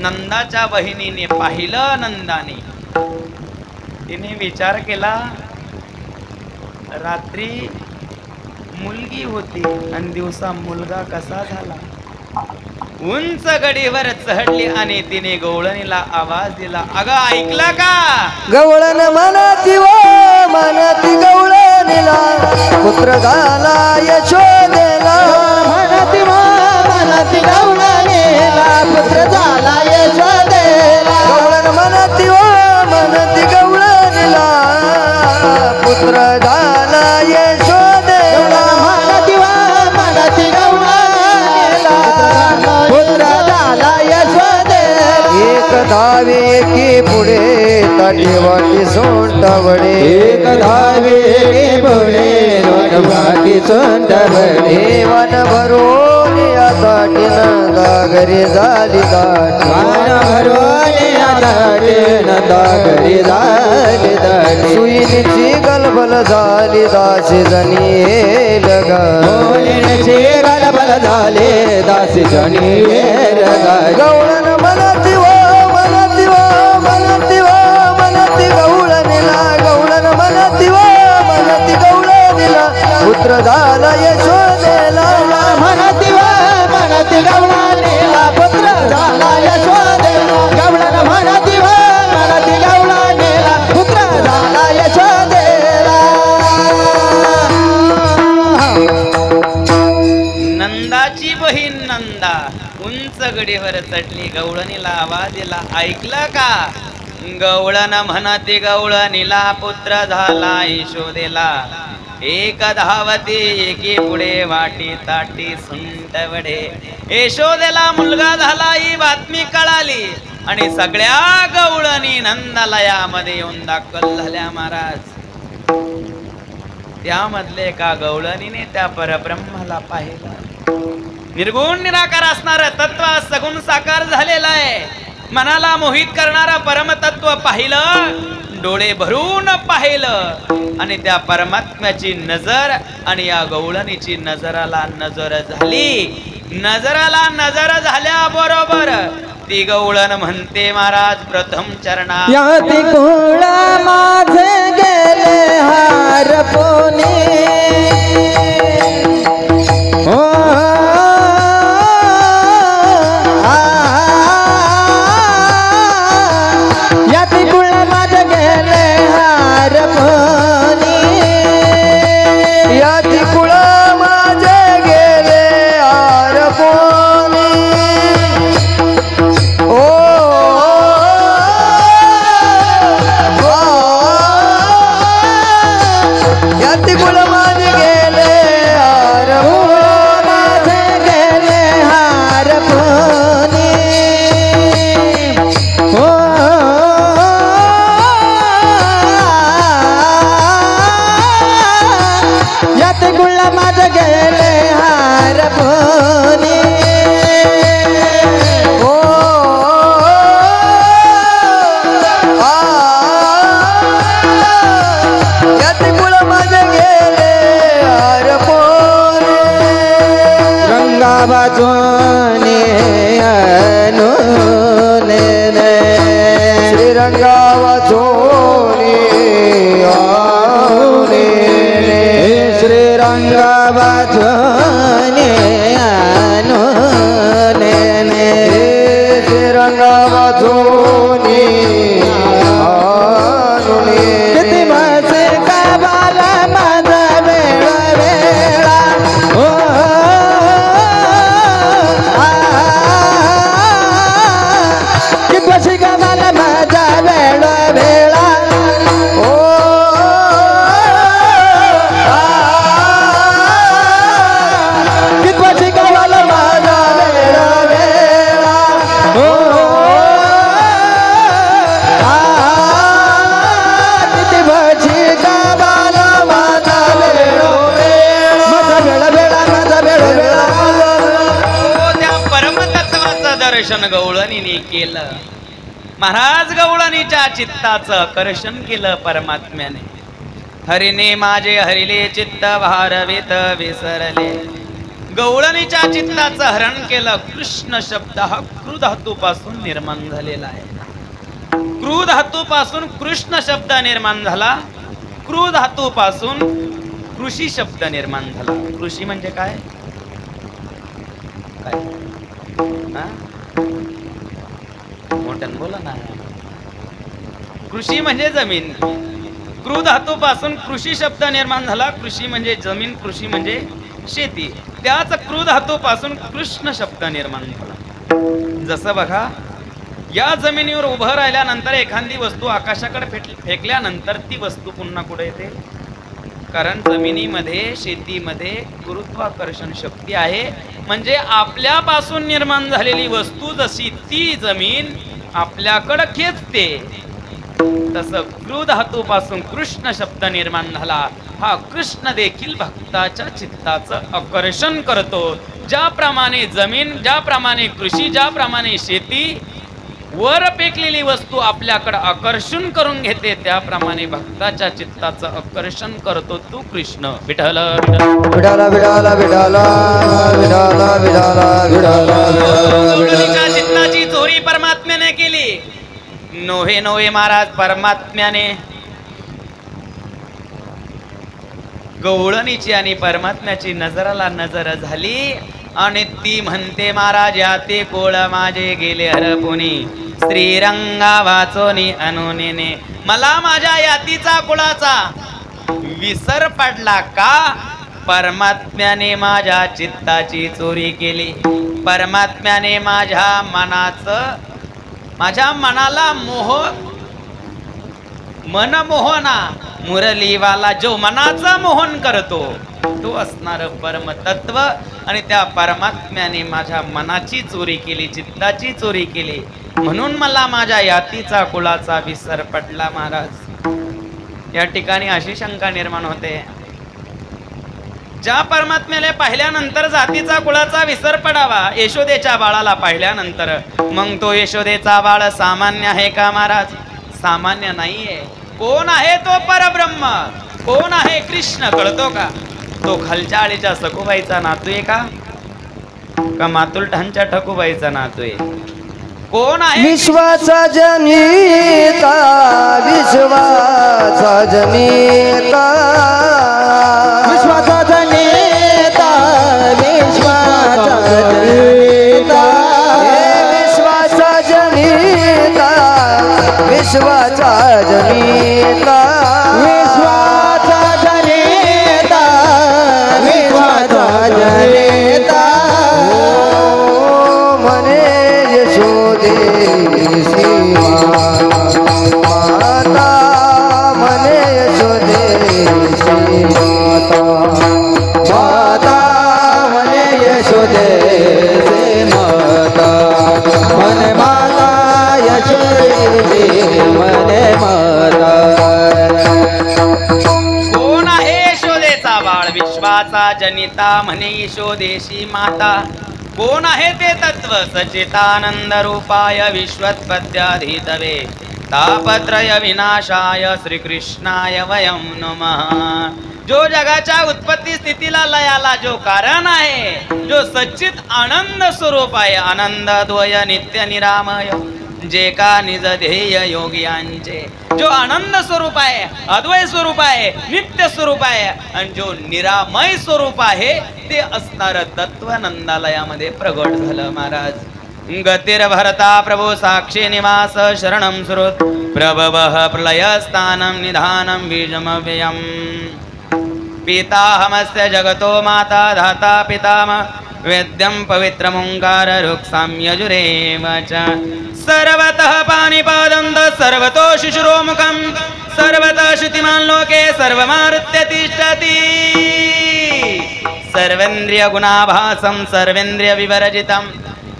नंदाच्या बहिणीने पाहिलं. नंदाने तिने विचार केला, रात्री मुलगी होती आणि दिवसा मुलगा कसा झाला. उंच गडीवर चढली आणि तिने गवळणीला आवाज दिला, अगं ऐकला का. गवळण मनाती व मनाती गवळणीला पुत्र झाला यशोदेला. म्हणती मनाती गवळणीला पुत्र झाला यशोदेला. गवळण मनाती व मनाती गवळणीला पुत्र झाला यशोदेला. म्हणती मनाती गवळणीला पुत्र झाला यशोदेला. एक धावे की पुढे ताटी वाटी सोंडवडे. एक धावे की पुढे वाटी सोंडवडे. वन भरून या ताटी नंदा घरी झाली दाटी. वन भरून या ताटी नंदा घरी झाली दाटी. सुईनीची गलबल झाली दासी जणी येल ग. मुलीची गलबल झाली दासी जणी येल ग. गवळण मनती व मनती व मनती व मनती गवळणीला. गवळण मनती व मनती गवळणीला पुत्र झाला यशोदेला. म्हणती म्हणती गवळणीला पुत्र झाला यशोदेला. गवळण म्हणती म्हणती गवळणीला पुत्र झाला यशोदेला. नंदाची बहीण नंदा उंच गडीवर चढली, गवळणीला आवाज दिला, ऐकलं का. गवळण म्हणती गवळणीला पुत्र झाला यशोदेला. एक धावती एकी पुढे वाटी ताटी सुंटवडे. यशोदेला मुलगा झाला ही बातमी कळाली आणि सगळ्या गवळणी नंदालयामध्ये येऊन दाखल झाल्या महाराज. त्यामधले एका गवळणीने त्या परब्रह्माला पाहिलं. निर्गुण निराकार असणार तत्व सगुण साकार झालेला आहे. मनाला मोहित करणारा परमतत्व पाहिलं, डोळे भरून पाहिलं आणि त्या परमात्म्याची नजर आणि या गवळणीची नजराला नजर झाली. नजराला नजर झाल्या बरोबर ती गवळण म्हणते महाराज प्रथम चरणा. याती कुळ माझे गेले हरपोनी. याती कुळ माझे गेले हरपोनी. याती कुळ माझे गेले हरपोनी. ओ याती कुळ माझे गेले वाजोनी अनुने श्रीरंगा वाजोनी अनुने श्रीरंगा वाजोनी अनुने श्रीरंगा वाजोनी अनुने किती मसे काबाला माझा वेळा वेळा ओ किती मसे काबाला माझा वेळा वेळा ओ किती मसे काबाला माझा वेळा वेळा ओ किती भजी काबाला माझा वेळो माझा वेळा वेळा माझा वेळो वेळा त्या परमतत्वाचं दर्शन गवळणीने केलं. महाराज गवळणीच्या चित्ताचं आकर्षण केलं परमात्म्याने. हरिने माझे हरिले चित्त भारवित विसरले. गवळणीच्या चित्ताचं हरण केलं. कृष्ण शब्द हा क्रू धातूपासून निर्माण झालेला आहे. क्रू धातूपासून कृष्ण शब्द निर्माण झाला. क्रू धातूपासून कृषी शब्द निर्माण झाला. कृषी म्हणजे काय? काय? हा? मोठ्यानं बोला ना. कृषी म्हणजे जमीन. क्रू धातूपासून कृषी शब्द निर्माण झाला. कृषी म्हणजे जमीन, कृषी म्हणजे शेती. त्याच क्रू धातूपासून कृष्ण शब्द निर्माण झाला. जसं बघा, या जमिनीवर उभं राहिल्यानंतर एखादी वस्तू आकाशाकडे फेकल्यानंतर ती वस्तू पुन्हा कुठे येते? कारण जमिनीमध्ये, शेतीमध्ये गुरुत्वाकर्षण शक्ती आहे. म्हणजे आपल्यापासून निर्माण झालेली वस्तू जशी ती जमीन आपल्याकडे खेचते, तसं क्रू धातूपासून कृष्ण शब्द निर्माण झाला. हा कृष्ण देखील भक्ताच्या चित्ताचं आकर्षण करतो. ज्याप्रमाणे जमीन, ज्याप्रमाणे कृषी, ज्याप्रमाणे शेती वर पेकलेली वस्तू आपल्याकडे आकर्षण करून घेते, त्याप्रमाणे भक्ताच्या चित्ताचं आकर्षण करतो तू कृष्ण. विठ्ठल विडाला विडाला विडाला विडाला विडाला विडाला गवळणीच्या चित्ताची चोरी परमात्म्याने केली. नोहे नोहे महाराज परमात्म्याने गवळणीची आणि परमात्म्याची नजराला नजर झाली आणि ती म्हणते, महाराज याते कोळ माझे गेले हरपुनी, श्रीरंगा वाचोनी अनुनेने. मला माझ्या यातीचा कुळाचा विसर पडला का? परमात्म्याने माझ्या चित्ताची चोरी केली. परमात्म्याने माझ्या मनाला मनमोहना मुरलीवाला जो मनाचा मोहन करतो तो असणार परमतत्व. आणि त्या परमात्म्याने माझ्या मनाची चोरी केली, चित्ताची चोरी केली, म्हणून मला माझ्या यातीचा कुळाचा विसर पडला. महाराज, या ठिकाणी अशी शंका निर्माण होते, ज्या परमात्म्याला पाहिल्यानंतर जातीचा कुळाचा विसर पडावा, यशोदेच्या बाळाला पाहिल्यानंतर, मग तो यशोदेचा बाळ सामान्य आहे का महाराज? सामान्य नाहीये. कोण आहे तो परब्रह्म? कोण आहे कृष्ण? कळतो का? तो खालच्या आळीच्या सखुबाईचा नातू आहे का मातुलठांच्या ठकूबाईचा नातू आहे? कोण आहे? विश्वाचा जनिता, विश्वाचा जनिता, विश्वाचा जनिता, विश्वाचा जनिता, विश्वाचा जनिता, विश्वाचा जनिता, विश्वाचा जनिता, विश्वाचा जनिता. मने यशोदेसी माता, मने यशोदेसी माता, माता मने यशोदेसी माता, मने माता यशोदेसी मने माता. कोण आहे यशोदेचा बाळ? विश्वाचा जनिता म्हणे यशोदेशी माता. कोण आहे ते तत्व? सचितानंद रूपाय विश्वत्पत्याधीतवे तापत्रय विनाशाय श्रीकृष्णाय वयं नमः. जो जगाच्या उत्पत्ती स्थितीला लयाला जो कारण आहे, जो सच्चित आनंद स्वरूप आहे, आनंदद्वय नित्य निरामय, जे का निज ध्येय योगियांचे, जो आनंद स्वरूप आहे, अद्वय स्वरूप आहे, नित्य स्वरूप आहे आणि जो निरामय स्वरूप आहे, ते असणार तत्व नंदालयामध्ये प्रगट झालं महाराज. गतिर भरता प्रभु साक्षी निवास शरणं श्रुत प्रभवः प्रलयस्थानं निधानं बीजमव्ययम्. पिताहमस्य जगतो माता धाता पितामह वेद्यं पवित्रमोंकार रुक्सां यजुरेव च. सर्वतः पाणिपादं सर्वतो शिशुरोमुखं सर्वतः श्रुतिमान् लोके सर्वमारुत्य तिष्ठति. सर्वेन्द्रिय गुणाभासं सर्वेन्द्रिय विवर्जितं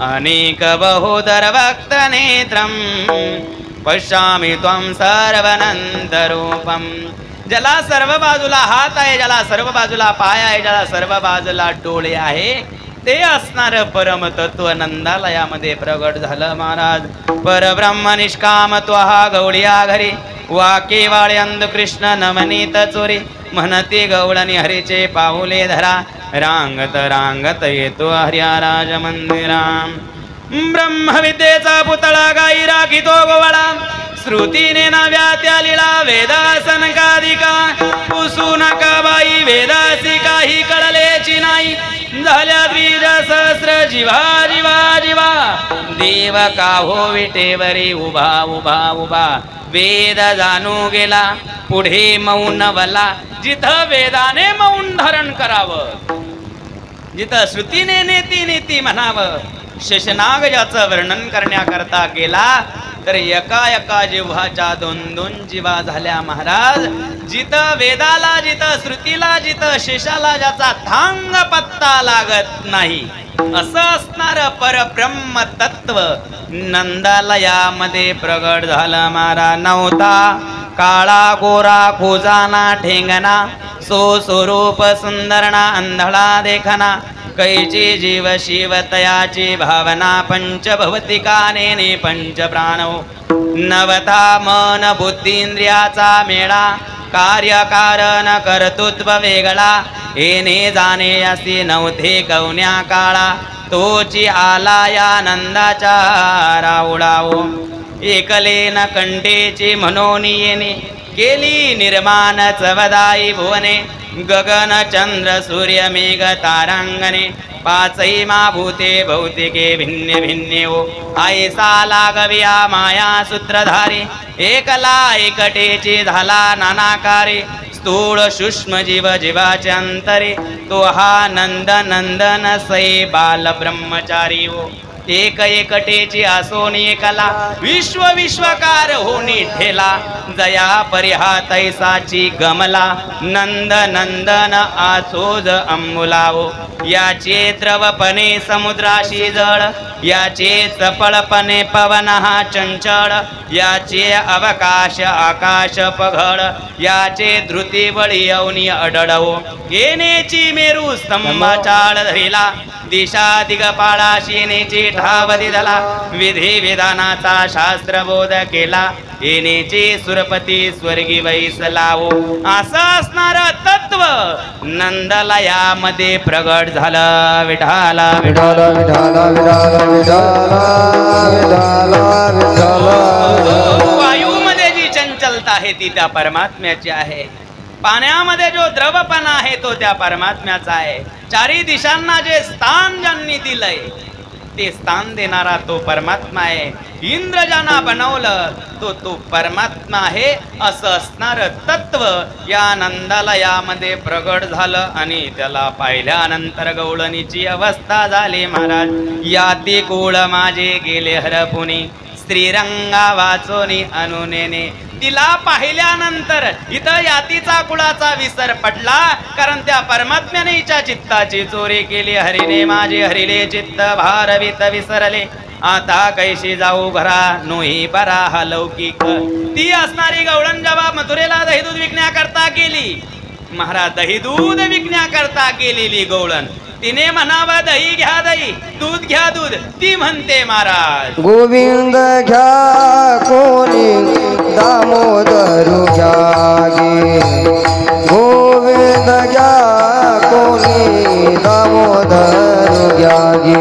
अनेक बहुधर वक्त नेत्रं पश्यामि त्वं सर्वनंदरूपं. ज्याला सर्व बाजूला हात आहे, ज्याला सर्व बाजूला पाय आहे, ज्याला सर्व बाजूला डोळे आहे, ते असणार परम तत्व नंदालयामध्ये प्रगट झालं महाराज. परब्रह्म निष्काम त्वहा गवळिया घरी वा केवाळे अंध कृष्ण नमनीत चोरी म्हणती गवळणी हरीचे पाहुले धरा रांगत रांगत येतो हर्या राज मंदिराम. ब्रह्मविद्येचा पुतळा गाई राखितो गोवाळा श्रुतीने नव्या त्या लीळा वेदासन कादिका पुसू नका बाई वेदासी काही कळलेची नाही झाल्या द्विज सहस्र जीवा जीवा जीवा देव का हो विटेवरी उभा उभा उभा वेद जाणू गेला पुढे मौन वला. जिथं वेदाने मौन धारण करावं, जिथं श्रुतीने नेती नेती म्हणावं, शेषनाग याचं वर्णन करण्याकरता गेला तर एका एका जिव्हाच्या दोन दोन जीवा झाल्या महाराज. जिथं वेदाला, जिथं श्रुतीला, जिथं शेषाला ज्याचा थांग पत्ता लागत नाही असं असणार परब्रह्म तत्व नंदालयामध्ये प्रगट झालं महाराज. नव्हता काळा गोरा खोजाना ठेंगना सो स्वरूप सुंदरणा अंधळा देखना कैची जीव शिव तयाची भावना पंच भवतिकाने पंच प्राणो नवता मन बुद्धींद्रियाचा मेळा कार्यकारण कर्तृत्व वेगळा येणे जाणे असे नव्हते कवन्या काळा तोची आला या नंदाचा रावळाओ. एकलेन कंठेची म्हणून येणे केली निर्माण चवदाई भुवने गगन चंद्र सूर्य मेघ तारांगणे पाचही मा भूते भौतिके भिन्ने भिन्ने ओ. आयसा लागविया माया सूत्रधारी एकला एकटेची झाला नानाकारी स्थूळ सूक्ष्म जीव जीवाचे अंतरे तो हा नंद नंदन सै बाल ब्रह्मचारी ओ. एक एकटेची आसोनी एकला विश्व विश्वकार होनी ठेला जया परिहा तैसाची गमला नंद नंदन आसोज अंबुलाओ. याचे द्रवपणे समुद्राशी जळ याचे चपळपणे पवन हा चंचळ याचे अवकाश आकाश पघळ याचे धृती बळी अवनी अडळवो. येनेची मेरू स्तंभाचाळ धरिला दिशा दिगपाळा शिनेची ठाव दिदला विधी विधानाचा शास्त्र बोध केला येनेची सुरपती स्वर्गी वैसलाओ. असं असणार तत्व नंदलयामध्ये प्रगट झालं. विठाला विठाला विठाला विठाला विठाला विठाला. वायूमध्ये जी चंचलता आहे ती त्या परमात्म्याची आहे. पाण्यामध्ये जो द्रवपणा आहे तो त्या परमात्म्याचा आहे. चारी दिशांना जे स्थान ज्यांनी दिलंय ते स्थान देणारा तो परमात्मा आहे. इंद्र ज्यांना बनवलं तो परमात्मा आहे. असं असणार तत्व या नंदालयामध्ये प्रगट झालं आणि त्याला पाहिल्यानंतर गवळणीची अवस्था झाली महाराज. याती कुळ माझे गेले हरपुनी श्रीरंगा वाचोनी अनुनेने. तिला पाहिल्यानंतर इथं यातीचा कुळाचा विसर पडला कारण त्या परमात्म्याने हिच्या चित्ताची चोरी केली. हरिने माझे हरिले चित्त भारवित विसरले आता कैशी जाऊ घरा नोही बरा हा लौकिक. ती असणारी गवळण जेव्हा मथुरेला दहीदूध विकण्याकरता गेली महाराज, दहीदूध विकण्याकरता गेलेली गवळण तिने म्हणावा दही घ्या दही दूध घ्या दूध. ती म्हणते महाराज गोविंद घ्या कोणी दामोदर घ्या गे गोविंद घ्या कोणी दामोदर घ्या गे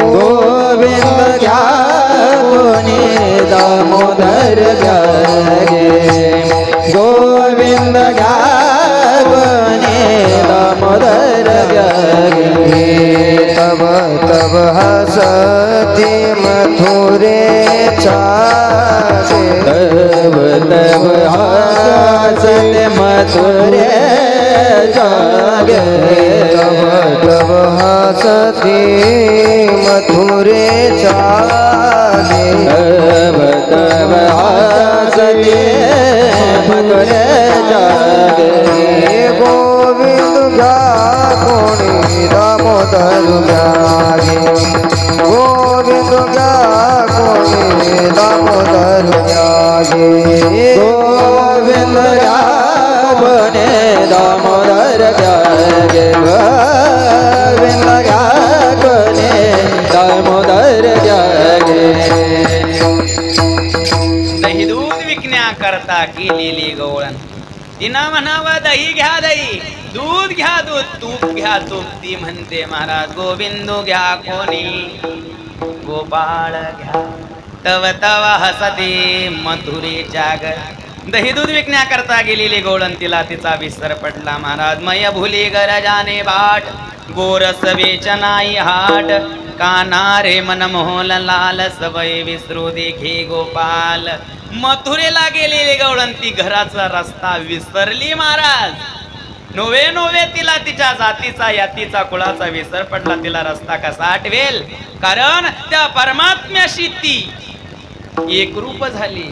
गोविंद घ्या कोणी दामोदर घ्या गे गोविंद घ्या कोणी दामोदर घ्या गे तब तब हसती मथुरेचा तब तब हसते मथुरे जागे तब तब हसती मथुरे जागे तब तब हसते मथुरे जागे गोविंद घ्या कोणी दामोदर घ्या गोविंद घ्या कोणी दामोदर घ्या गोविंद घ्या कोणी दामोदर घ्या गोविंद घ्या कोणी दामोदर घ्या दही दूध विकण्याकरता केलेली गवळण तिनं म्हणावं दही घ्या दही दूध घ्या दूध तूप घ्या तूप ती म्हणते महाराज गोविंद घ्या कोणी गोपाळ घ्या तव तव हसते मथुरेच्या घर दही दूध विकण्याकरता गेलेली गवळण तिला तिचा विसर पडला महाराज मय भुली गरजाने बाट गोरस वेचनाई हाट काना रे मन मोहल लाल सवय विसरू देखी गोपाल मथुरेला गेलेली गवळण ती घराचा रस्ता विसरली महाराज नोवे नोवे तिला तिच्या जातीचा यातीचा कुळाचा विसर पडला तिला रस्ता कसा आठवेल कारण त्या परमात्म्याशी ती एकरूप झाली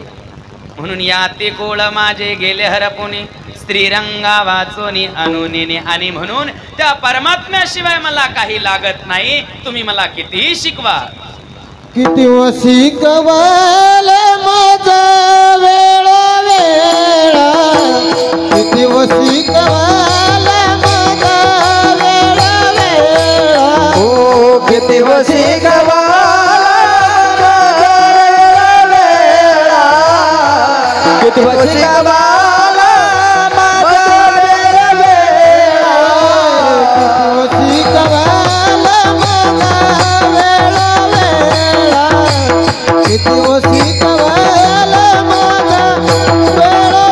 म्हणून या ते कोळ माझे गेले हरपुनी स्त्रीरंगा वाचोनी अनुनीने आणि म्हणून त्या परमात्म्याशिवाय मला काही लागत नाही तुम्ही मला कितीही शिकवा किती शिकवाल माझा वेळा वेळा किती शिकवाल माझा वेळा वेळा हो किती शिकवाल माझा वेळा वेळा किती शिकवाल माझा वेळा वेळा किती शिकवाल माझा वेळा वेळा किती शिकवाल माझा वेळा वेळा किती शिकवाल माझा वेळा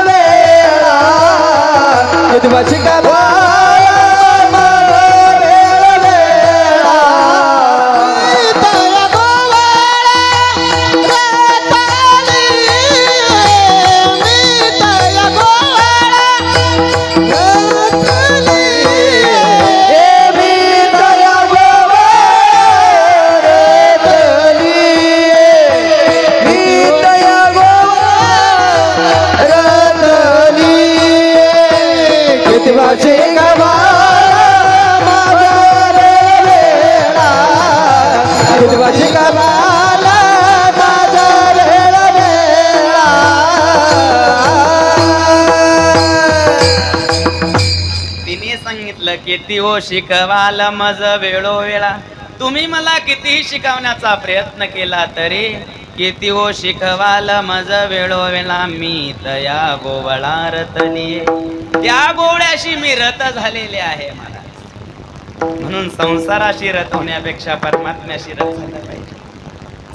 वेळा किती शिकवाल तिने सांगितलं किती हो शिकवाल मज वेळोवेळा तुम्ही मला कितीही शिकवण्याचा प्रयत्न केला तरी किती हो शिकवाल मज वेळोवेळा मी तया गोवळा रतली त्या गोवळ्याशी मी रत झालेले आहे मला म्हणून संसाराशी रत होण्यापेक्षा परमात्म्याशी रत झाला पाहिजे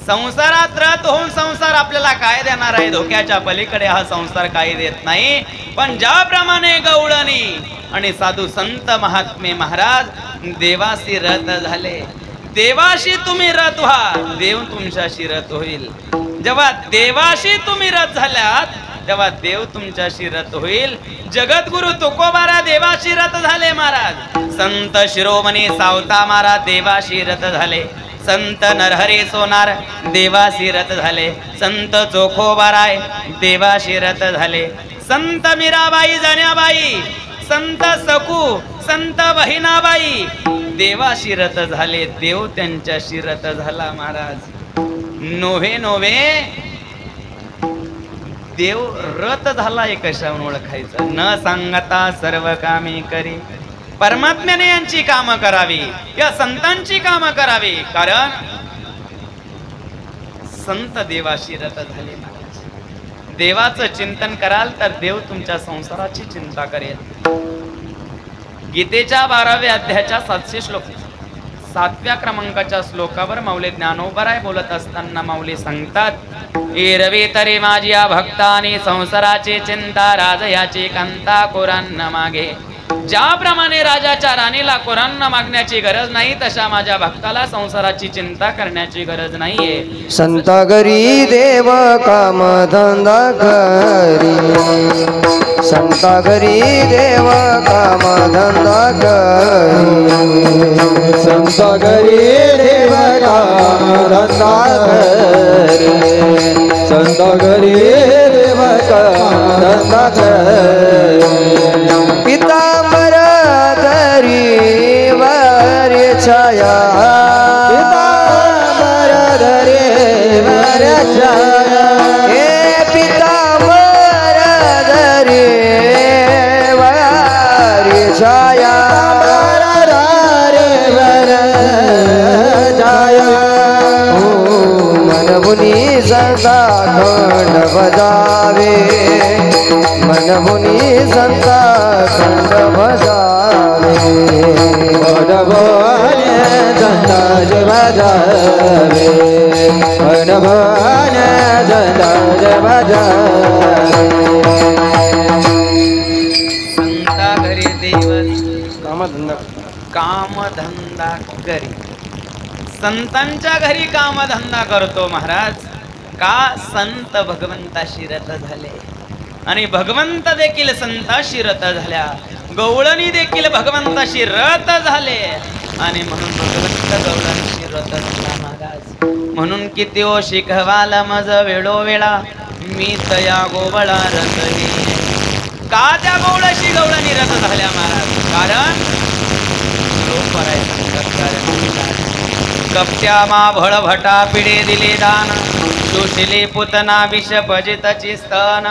संसारात रत होऊन संसार आपल्याला काय देणार आहे धोक्याच्या पलीकडे हा संसार काही देत नाही पण ज्याप्रमाणे गवळणी आणि साधू संत महात्मे महाराज देवाशी रत झाले देवाशी तुम्ही रत व्हा देव तुमच्याशी रत होईल जेव्हा देवाशी तुम्ही रत झाल्यात तेव्हा देव तुमच्याशी रत होईल जगद्गुरु तुकोबारा देवाशी रत झाले महाराज संत शिरोमणी सावता महाराज देवाशी रत झाले संत नरहरी सोनार देवाशी रत झाले संत चोखोबाराय देवाशी रत झाले संत मीराबाई जाण्याबाई संत सखू संत बहिणाबाई देवाशी रत झाले देव त्यांच्याशी रत झाला महाराज नोव्हे नोव्हे देव रत झाला हे कशावरून ओळखायचं न सांगता सर्व कामे करी परमात्म्याने यांची कामं करावी या संतांची कामं करावी कारण संत देवाशी रत झाले महाराज. देवाचं चिंतन कराल तर देव तुमच्या संसाराची चिंता करेल. गीतेच्या 12व्या अध्यायाच्या 700 श्लोक 7व्या क्रमांकाच्या श्लोकावर माऊली ज्ञानोबराय बोलत असताना माऊली सांगतात, एरवी तरी माझ्या भक्तानी संसाराची चिंता राजयाची कांता कोरांना मागे. ज्याप्रमाणे राजाच्या राणीला कोरांना मागण्याची गरज नाही, तशा माझ्या भक्ताला संसाराची चिंता करण्याची गरज नाहीये. संता घरी देव काम धंदा करी, संता घरी देव काम धंदा करी, संता घरी देव काम धंदा करी, संता घरी देव काम धंदा करी. पितांबर धरी वर छाया, पितांबर धरी वर छाया, हे पितांबर धरी वर छाया, मनमुनी संता खंड बजावे, मनमुनी संता खंड बजावे, मनभवन संता बजावे, मनभवन संता बजावे. संता घरी देव कामधंदा कामधंदा करी. संतांच्या घरी कामधंदा करतो महाराज. का? संत भगवंताशी रत झाले आणि भगवंत देखील संताशी रत झाल्या. गवळणी देखील भगवंताशी रत झाले आणि म्हणून भगवंत गवळणीशी रत झाला महाराज. म्हणून किती ओ शिकवाल मज वेळोवेळा मी तया गोवळा रतही. का त्या गवळाशी गवळणी रत झाल्या महाराज? कारण कपट्या मा भळ भटा पिढे दिले दान, शोषिले पुतना विष भजितची स्तन,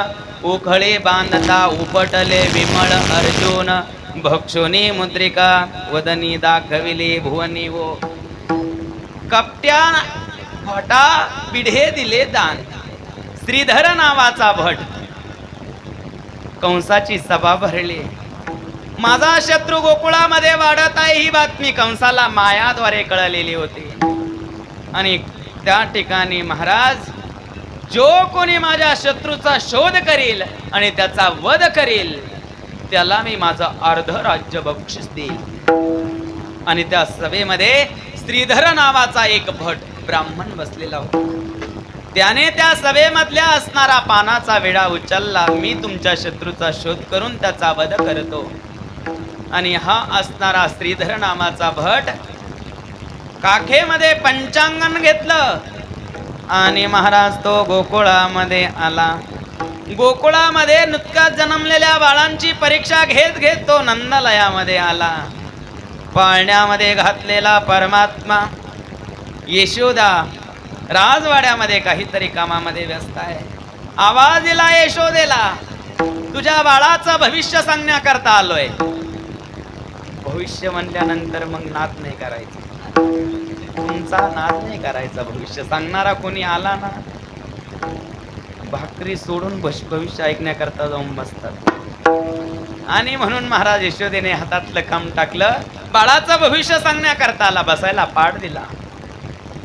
उखळे बांधता उपटले विमळ अर्जुन, भक्षोनी मुद्रिका वदनी दाखविले भुवनी वो. कपट्या भटा पिढे दिले दान. श्रीधर नावाचा भट कंसाची सभा भरली. माझा शत्रू गोकुळामध्ये वाढत आहे ही बातमी कंसाला मायाद्वारे कळलेली होती आणि त्या ठिकाणी महाराज जो कोणी माझ्या शत्रूचा शोध करील आणि त्याचा वध करील त्याला मी माझं अर्ध राज्य बक्षीस देईल. आणि त्या सभेमध्ये श्रीधर नावाचा एक भट ब्राह्मण बसलेला होता. त्याने त्या सभेमधल्या असणारा पानाचा विडा उचलला. मी तुमच्या शत्रूचा शोध करून त्याचा वध करतो. आणि हा असणारा श्रीधर नामाचा भट काखेमध्ये पंचांगण घेतलं आणि महाराज तो गोकुळामध्ये आला. गोकुळामध्ये नुकत्याच जन्मलेल्या बाळांची परीक्षा घेत घेत तो नंदलयामध्ये आला. पाळण्यामध्ये घातलेला परमात्मा यशोदा राजवाड्यामध्ये काहीतरी कामामध्ये व्यस्त आहे. आवाज दिला यशोदेला, तुझ्या बाळाचं भविष्य सांगण्याकरता आलोय. भविष्य म्हणल्यानंतर मग नाद नाही करायचं, तुमचा नाद नाही करायचा. भविष्य सांगणारा कोणी आला ना, भाकरी सोडून भविष्य ऐकण्याकरता जाऊन बसतात. आणि म्हणून महाराज यशोदेने हातातलं काम टाकलं. बाळाचं भविष्य सांगण्याकरता आला. बसायला पाठ दिला.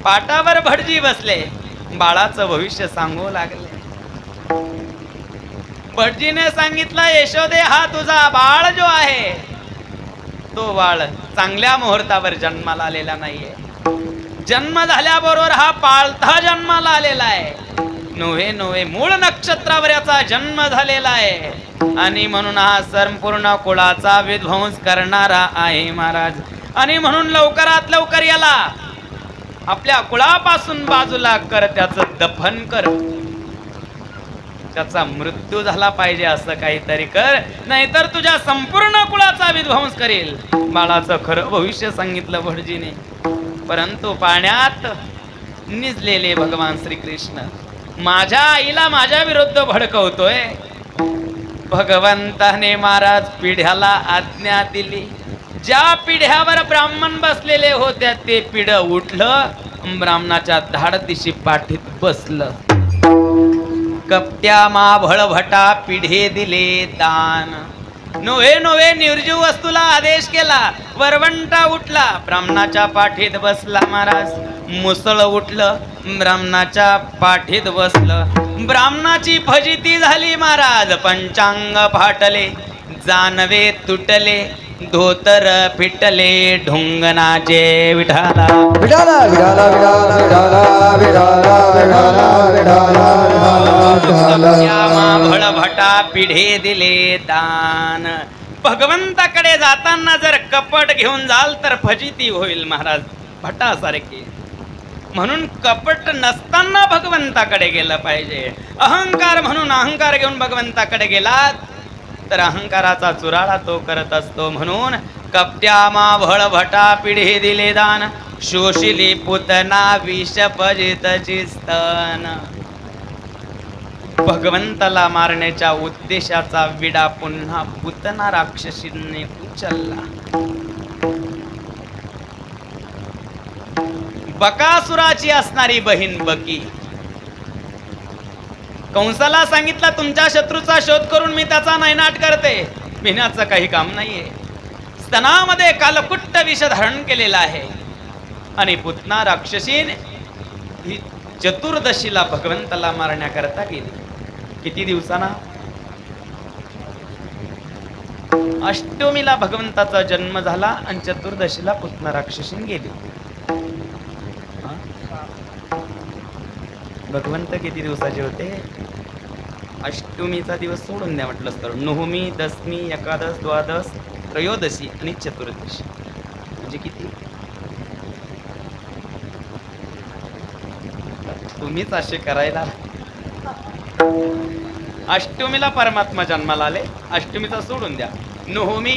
पाटावर भटजी बसले. बाळाचं भविष्य सांगू लागले. भटजीने सांगितलं, यशोदे हा तुझा बाळ जो आहे तो बाळ चांगल्या मुहूर्तावर जन्माला आलेला नाहीये. जन्म झाल्याबरोबर हा पाळता जन्माला आलेला आहे. नोव्हे नोव्हे मूळ नक्षत्रावर याचा जन्म झालेला आहे. आणि म्हणून हा संपूर्ण कुळाचा विध्वंस करणारा आहे महाराज. आणि म्हणून लवकरात लवकर याला आपल्या कुळापासून बाजूला कर, त्याचं दफन कर. त्याचा मृत्यू झाला पाहिजे असं काहीतरी कर, नाहीतर तुझ्या संपूर्ण कुळाचा विध्वंस करेल. बाळाचं खरं भविष्य सांगितलं भटजीने. परंतु पाण्यात निजलेले भगवान श्रीकृष्ण माझ्या आईला माझ्या विरुद्ध भडकवतोय. भगवंताने महाराज पिढ्याला आज्ञा दिली. ज्या पिढ्यावर ब्राह्मण बसलेले होते ते पिढ उठलं ब्राह्मणाच्या धाडदिशी पाठीत बसलं. कपट्या माभळ भटा पिढे दिले दान. नोहे नोहे निर्जीव वस्तूला आदेश केला. वरवंटा उठला, ब्राह्मणाच्या पाठीत बसला महाराज. मुसळ उठलं, ब्राह्मणाच्या पाठीत बसलं. ब्राह्मणाची फजिती झाली महाराज. पंचांग फाटले, जानवे तुटले, धोतर फिटले, ढुंगणाचे विठाला. विठाला विठाला विठाला विठाला विठाला विठाला विठाला माभळ भटा पिढे दिले दान. भगवंताकडे जाताना जर कपट घेऊन जाल तर फजिती होईल महाराज, भटासारखी. म्हणून कपट नसताना भगवंताकडे गेलं पाहिजे. अहंकार म्हणून अहंकार घेऊन भगवंताकडे गेलात तर अहंकाराचा चुराळा तो करत असतो. म्हणून कपट्या माभळ भटा पिढे दिले दान. शोषिली पुतना विष पजितची स्तन. भगवंताला मारण्याच्या उद्देशाचा विडा पुन्हा पुतना राक्षसीने उचलला. बकासुराची असणारी बहीण बकी कंसाला सांगितलं, तुमच्या शत्रूचा शोध करून मी त्याचा नायनाट करते. भिण्याचं काही काम नाहीये. स्तनामध्ये कालकुट्ट विष धारण केलेला आहे. आणि पुतना राक्षसीन ही चतुर्दशीला भगवंताला मारण्याकरता गेली. किती दिवसांना? अष्टमीला भगवंताचा जन्म झाला आणि चतुर्दशीला पुतना राक्षसीन गेली. भगवंत किती दिवसाचे होते? अष्टमीचा दिवस सोडून द्या म्हटलं तर नवमी, दशमी, एकादश, द्वादश, त्रयोदशी आणि चतुर्दशी म्हणजे किती? तुम्हीच असे करायला. अष्टमीला परमात्मा जन्माला आले. अष्टमीचा सोडून द्या. नवमी,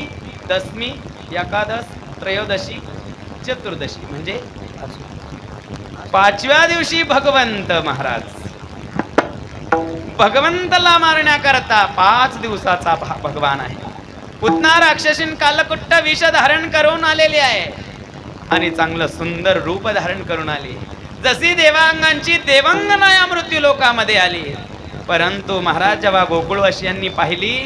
दशमी, एकादश, त्रयोदशी, चतुर्दशी म्हणजे पाचव्या दिवशी भगवंत महाराज भगवंताला मारण्याकरता 5 दिवसाचा भगवान आहे. पुतना राक्षसीन कालकुट्ट विष धारण करून आलेली आहे आणि चांगलं सुंदर रूप धारण करून आली. जशी देवांगांची देवांगना या मृत्यू लोकामध्ये आली. परंतु महाराज जेव्हा गोकुळवासियांनी पाहिली,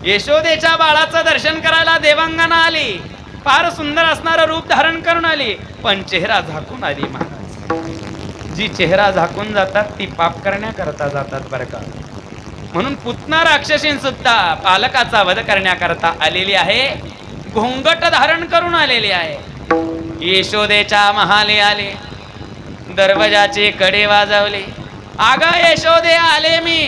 यशोदेच्या बाळाचं दर्शन करायला देवांगना आली. फार सुंदर असणारं रूप धारण करून आली, पण चेहरा झाकून आली महाराज. जी चेहरा झाकून जातात ती पाप करण्याकरता जातात बरं का. म्हणून पुतना राक्षसीन सुद्धा पालकाचा वध करण्याकरता आलेली आहे. घोंगट धारण करून आलेली आहे. यशोदेच्या महाले आले, दरवाजाचे कडे वाजवले. आगा यशोदे आले मी.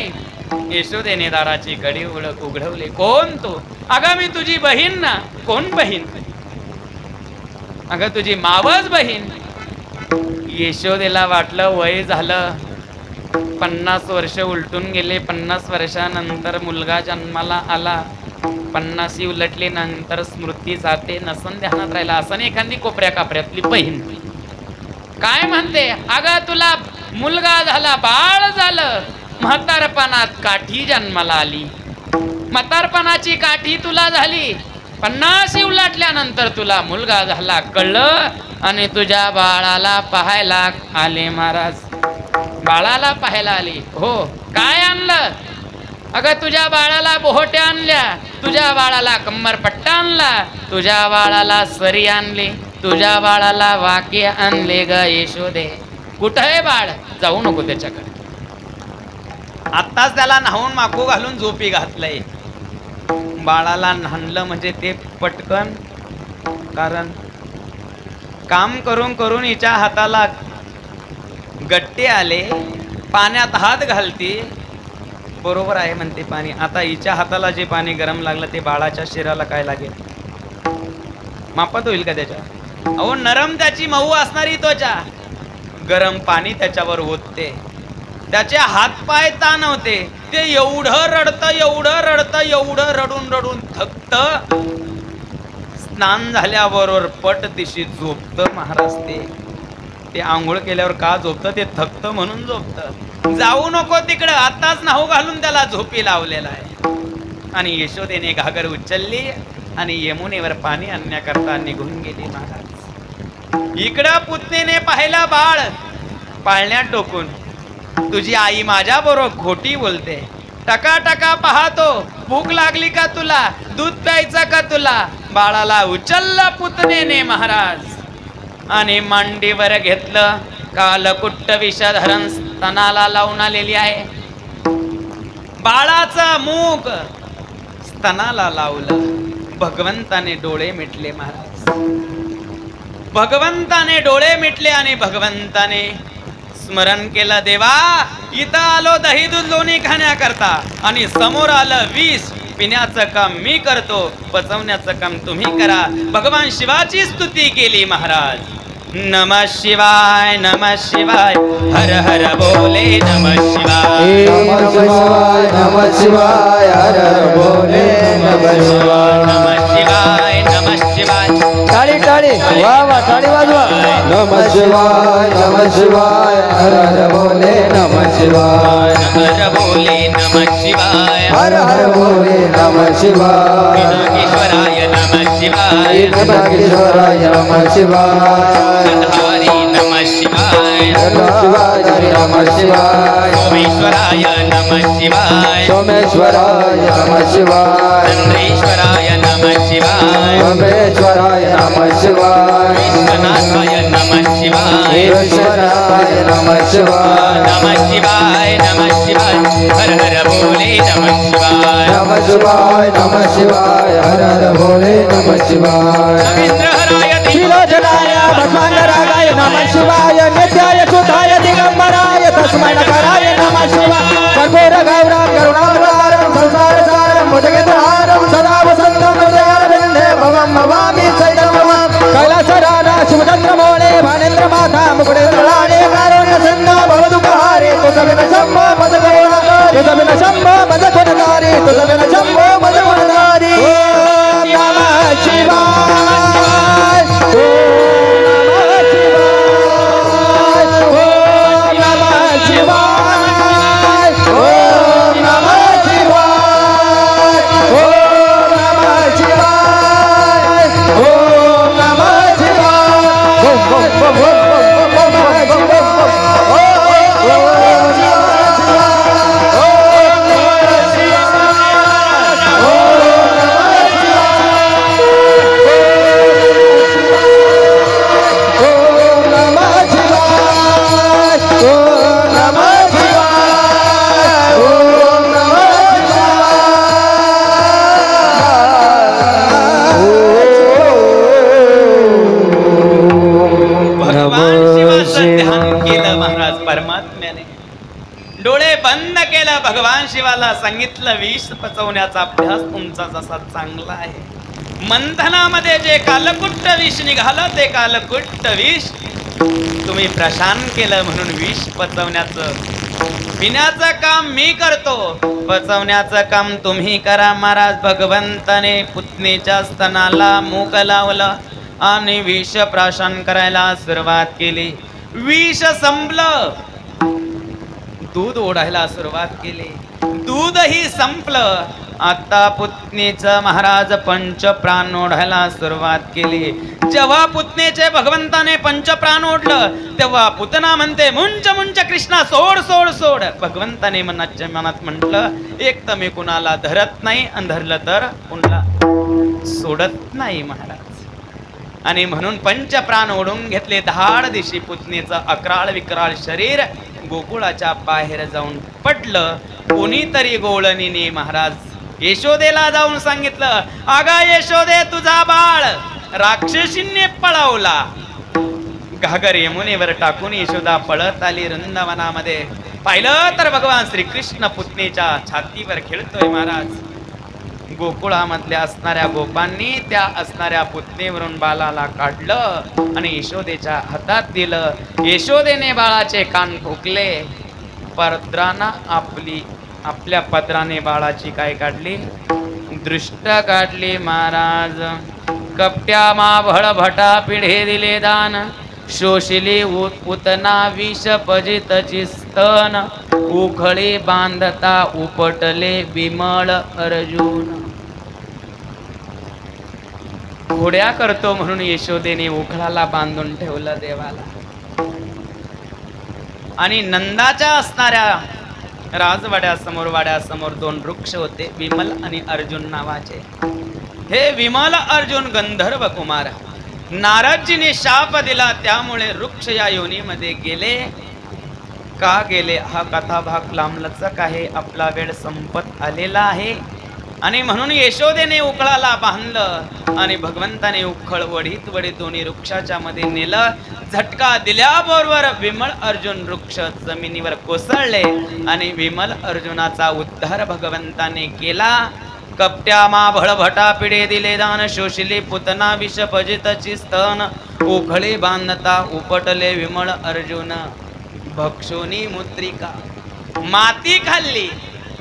यशोदेने दाराची कडी उघडवले. कोण तू? अगा मी तुझी बहीण ना. कोण बहीण? अगं तुझी मावस बहीण. यशोदेला वाटलं वय झालं, 50 वर्ष उलटून गेले. 50 वर्षानंतर मुलगा जन्माला आला. 50 उलटले नंतर स्मृती जाते, नसन ध्यानात राहिला. असं एखादी कोपऱ्या कापऱ्यातली बहीण काय म्हणते? अगं तुला मुलगा झाला, बाळ झालं, म्हातारपणात काठी जन्माला आली. म्हातारपणाची काठी तुला झाली. 50 उलटल्यानंतर तुला मुलगा झाला कळलं आणि तुझ्या बाळाला पाहायला आले महाराज. बाळाला पाहायला आली. हो, काय आणलं? अगं तुझ्या बाळाला बोहट्या आणल्या, तुझ्या बाळाला कम्मरपट्टा आणला, तुझ्या बाळाला सरी आणली, तुझ्या बाळाला वाके आणले ग यशोदे. कुठं आहे बाळ? जाऊ नको त्याच्याकडे. आत्ताच त्याला न्हावून माकू घालून झोपी घातलंय. बाळाला न्हाणलं म्हणजे ते पटकन, कारण काम करून करून हिच्या हाताला गट्टे आले. पाण्यात हात घालती. बरोबर आहे म्हणते पाणी. आता हिच्या हाताला जे पाणी गरम लागलं ते बाळाच्या शिराला काय लागेल? मापात होईल का त्याच्या? अहो नरम त्याची मऊ असणारी त्वचा, गरम पाणी त्याच्यावर ओतते. त्याचे हात पाय ताणवते. ते एवढं रडतं, एवढं रडतं, एवढं रडून रडून थकत. स्नान झाल्याबरोबर पट दिशी झोपतं महाराज. ते आंघोळ केल्यावर का झोपतं? ते थकतं म्हणून झोपतं. जाऊ नको तिकडं, आताच न्हाऊ घालून त्याला झोपी लावलेला आहे. आणि यशोदेने घागर उचलली आणि यमुनेवर पाणी आणण्याकरता निघून गेली महाराज. इकडं पुतणीने पाहिला बाळ पाळण्यात टोकून. तुझी आई माझ्या बरोबर खोटी बोलते. टका टका पाहतो, भूक लागली का तुला, दूध प्यायचा का तुला. बाळाला उचललं पुतणेने महाराज आणि मांडीवर घेतलं. कालकुट्ट विषधरण स्तनाला लावून आलेली आहे. बाळाचा मूग स्तनाला लावलं. भगवंताने डोळे मिटले महाराज. भगवंताने डोळे मिटले आणि भगवंताने स्मरण केलं. देवा, इथं आलो दही दूध लोणी खाण्याकरता आणि समोर आलं विष. पिण्याचं काम मी करतो, पचवण्याचं काम तुम्ही करा. भगवान शिवाची स्तुती केली महाराज. नमः शिवाय नमः शिवाय हर हर बोले नमः शिवाय. नमः शिवाय नमः शिवाय हर हर बोले नमः शिवाय. नमः शिवाय नमः शिवाय. टाळी टाळी वा वा टाळी वाजवा. नमः शिवाय नमः शिवाय हर हर बोले नमः शिवाय. हर बोले नमः शिवाय. हर हर बोले नमः शिवाय. ईश्वराय नमः शिवाय. नागेश्वराय नमः शिवाय. हरि नमः शिवाय. शिवाय नमः शिवाय. सोमेश्वराय नमः शिवाय. सोमेश्वराय नमः शिवाय. चंद्रेश्वराय नमः शिवाय. सोमेश्वराय नमः शिवाय. विश्वनाथाय नमः शिवाय. ईश्वराय नमः शिवाय. नमः शिवाय नमः शिवाय हर हर बोले नमः शिवाय. नमः शिवाय नमः शिवाय हर हर भोले नमः शिवाय. रवींद्रहराय शिरोजनाय भस्मांगरागाय नमः शिवाय. नित्याय सुधाय दिगंबराय तस्मै नकाराय नमः शिवाय. कर्पूर गौरं करुणावतारं संसार सारं भुजगेन्द्रहारं सदा वसन्तं हृदयारविन्दे भवं भवामि सैतमं. कैलासराजा शिवचन्द्रमौळे भानेन्द्र माता मुकुटेन्द्रलाळे कारुण्य सिन्धो भवदुपहारे तुझविन शम्भो मदगुणधारी. तुझविन शम्भो मदगुणधारी. तुझविन शम्भो मदगुणधारी. ओम नमः शिवाय. ओम नमः शिवाय. ओम नमः शिवाय. ओम नमः शिवाय. ओम नमः शिवाय. ओम बम बम बम बम बम बम परमात्म्याने डोळे बंद केलं. भगवान शिवाला सांगितलं विष पचवण्याचा अभ्यास तुमचा जसा चांगला आहे. मंथनामध्ये जे कालकुट्ट विष निघालं ते कालकुट्ट विष तुम्ही प्रशान केलं. म्हणून विष पचवण्याचं पिण्याचं काम मी करतो, पचवण्याचं काम तुम्ही करा. महाराज भगवंताने पुतणीच्या स्तनाला मूक लावलं आणि विष प्राशन करायला सुरुवात केली. विष संपलं, दूध ओढायला सुरुवात केली. दूधही संपलं. आता पुतणीचं महाराज पंचप्राण ओढायला सुरुवात केली. जेव्हा पुतणीचे भगवंताने पंचप्राण ओढलं तेव्हा पुतना म्हणते मुंच मुंच कृष्णा सोड सोड सोड. भगवंताने मनाच्या मनात म्हटलं एक तर मी कुणाला धरत नाही आणि धरलं तर कुणाला सोडत नाही महाराज. आणि म्हणून पंचप्राण ओढून घेतले. धाड दिशी पुतणीचं अकराळ विक्राळ शरीर गोकुळाच्या बाहेर जाऊन पडलं. कोणीतरी गोळणीने महाराज यशोदेला जाऊन सांगितलं अगा यशोदे तुझा बाळ राक्षसीने पळवला. घागर यमुनेवर टाकून यशोदा पळत आली वृंदावनामध्ये. पाहिलं तर भगवान श्रीकृष्ण पुतणीच्या छातीवर खेळतोय महाराज. गोकुळामधल्या असणाऱ्या गोपांनी त्या असणाऱ्या पुतणीवरून बाळाला काढलं आणि यशोदेच्या हातात दिलं. यशोदेने बाळाचे कान ठोकले. पद्राना आपल्या पदराने बाळाची काय काढली दृष्ट काढली महाराज. कपट्या माभळ भटा पिढे दिले दान शोषिली पुतना विष पजितची स्तन उखळी बांधता उपटले विमळ अर्जुन. घोड्या करतो म्हणून यशोदेने उखळाला बांधून ठेवलं देवाला. आणि नंदाच्या असणाऱ्या राजवाड्यासमोर वाड्यासमोर 2 वृक्ष होते, विमल आणि अर्जुन नावाचे. हे विमल अर्जुन गंधर्व कुमार, नारदजीने शाप दिला त्यामुळे वृक्ष या योनीमध्ये गेले. का गेले हा कथाभाग लांबलचक आहे, आपला वेळ संपत आलेला आहे. आणि म्हणून यशोदेने उखळाला बांधलं आणि भगवंताने उखळ वडीत वडीत दोन्ही वृक्षाच्या मध्ये नेलं. झटका दिल्याबरोबर विमल अर्जुन वृक्ष जमिनीवर कोसळले आणि विमल अर्जुनाचा उद्धार भगवंताने केला. कपट्या मा भळभटा पिढे दिले दान, शोषिले पुतना विष पजितची स्तन, उखळे बांधता उपटले विमल अर्जुन, भक्षोनी मुद्रिका. माती खाल्ली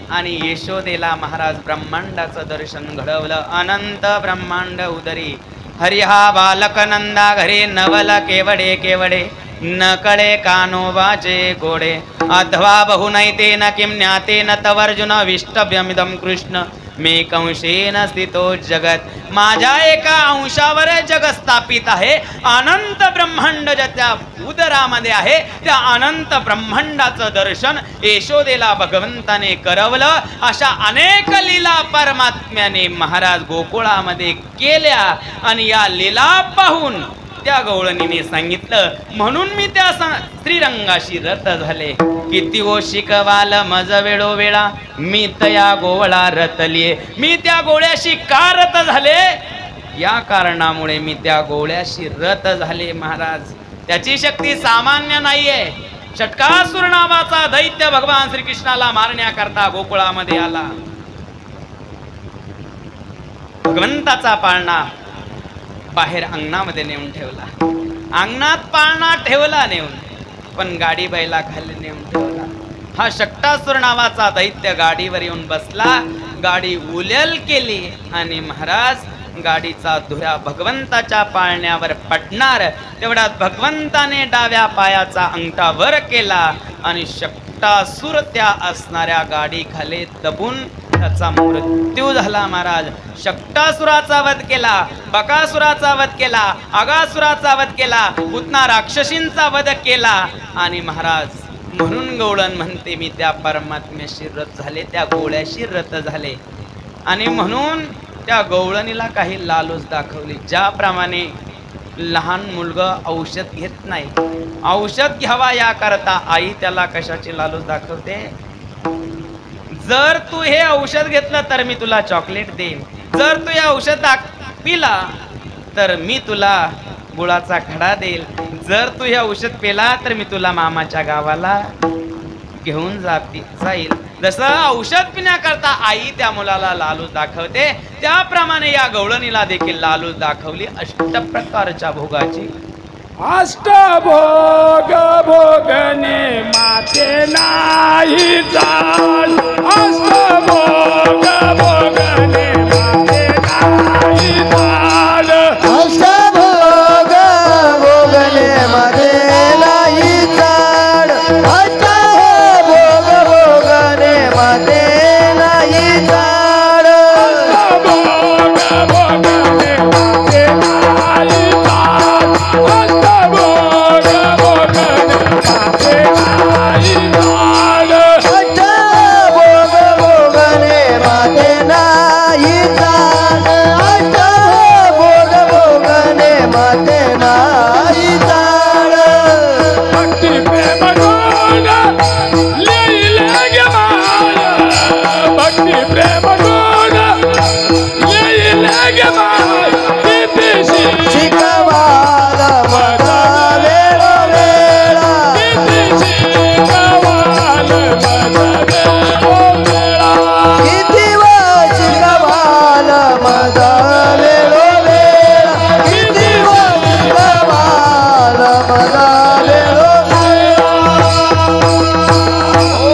आणि यशोदेला महाराज ब्रह्मांडाचं दर्शन घडवलं. अनंत ब्रह्मांड उदरी हरिहा बालक नंदा घरी, नवल केवडे केवडे न कळे कानोबाचे गोडे, अथवा बहुनैते न किं ज्ञाते न तवर्जुन विष्टव्यमिदं कृष्ण, मे कंशेन स्थितो जगत. माझ्या एका अंशावर जग स्थापित आहे. अनंत ब्रह्मांड ज्या उदरामध्ये आहे त्या अनंत ब्रह्मांडाचं दर्शन यशोदेला भगवंताने करवलं. अशा अनेक लीला परमात्म्याने महाराज गोकुळामध्ये केल्या आणि या लीला पाहून त्या गवळणीने सांगितलं, म्हणून मी त्या श्रीरंगाशी रत झाले. किती ओ शिकवाल मज वेळो वेळा, मी तया गोवळा रतलिये. मी त्या गोळ्याशी का रत झाले? या कारणामुळे मी त्या गोळ्याशी रत झाले महाराज. त्याची शक्ती सामान्य नाहीये. षटकासुर नावाचा दैत्य भगवान श्रीकृष्णाला मारण्याकरता गोकुळामध्ये आला. भगवंताचा पाळणा बाहेर अंगणामध्ये नेऊन ठेवला. अंगणात पाळणा ठेवला नेऊन, पण गाडी बैला खाली नेऊन ठेवला. हा षट्टासुर नावाचा दैत्य गाडीवर येऊन बसला. गाडी उलेल केली आणि महाराज गाडीचा धुरा भगवंताच्या पाळण्यावर पडणार तेवढ्यात भगवंताने डाव्या पायाचा अंगठा वर केला आणि षट्टासुर त्या असणाऱ्या गाडी खाली दबून त्याचा मृत्यू झाला. महाराज षट्टासुराचा वध केला, बकासुराचा वध केला, अगासुराचा वध केला, पुतना राक्षसींचा वध केला. आणि महाराज म्हणून गवळण म्हणते, मी त्या परमात्म्याशी रत झाले, त्या गोळ्याशी रत झाले. आणि म्हणून त्या गवळणीला काही लालूच दाखवली. ज्याप्रमाणे लहान मुलगा औषध घेत नाही, औषध घ्यावा या करता आई त्याला कशाची लालूच दाखवते. जर तू हे औषध घेतलं तर मी तुला चॉकलेट देईन, जर तू हे औषध पिला तर मी तुला गुळाचा खडा देईल, जर तू हे औषध पिला तर मी तुला मामाच्या गावाला घेऊन जाईल. जसं औषध पिण्याकरता आई त्या मुलाला लालूच दाखवते, त्याप्रमाणे या गवळणीला देखील लालूच दाखवली. 8 प्रकारच्या भोगाची. अष्टभोग भोगने माते नाही जाण, अष्टभोग भोगने माते नाही जाण, अष्टभोग भोगने माते नाही जाण, अष्टभोग भोगने माते नाही जाण, अष्टभोग भोगने माते नाही जाण, अष्टभोग भोगने माते नाही जाण, अष्टभोग भोगने माते नाही जाण, अष्टभोग भोगने माते नाही जाण. भक्ती प्रेम गुण लिहिले गे माय, भक्ती प्रेम गुण लिहिले गे माय, कितीशी शिकवाल मजा वेळोवेळा, कितीशी शिकवाल मज वेळोवेळा, किती व शिकवाल मजा वेळोवेळा, किती व शिकवाल मजा वेळोवेळा. ओ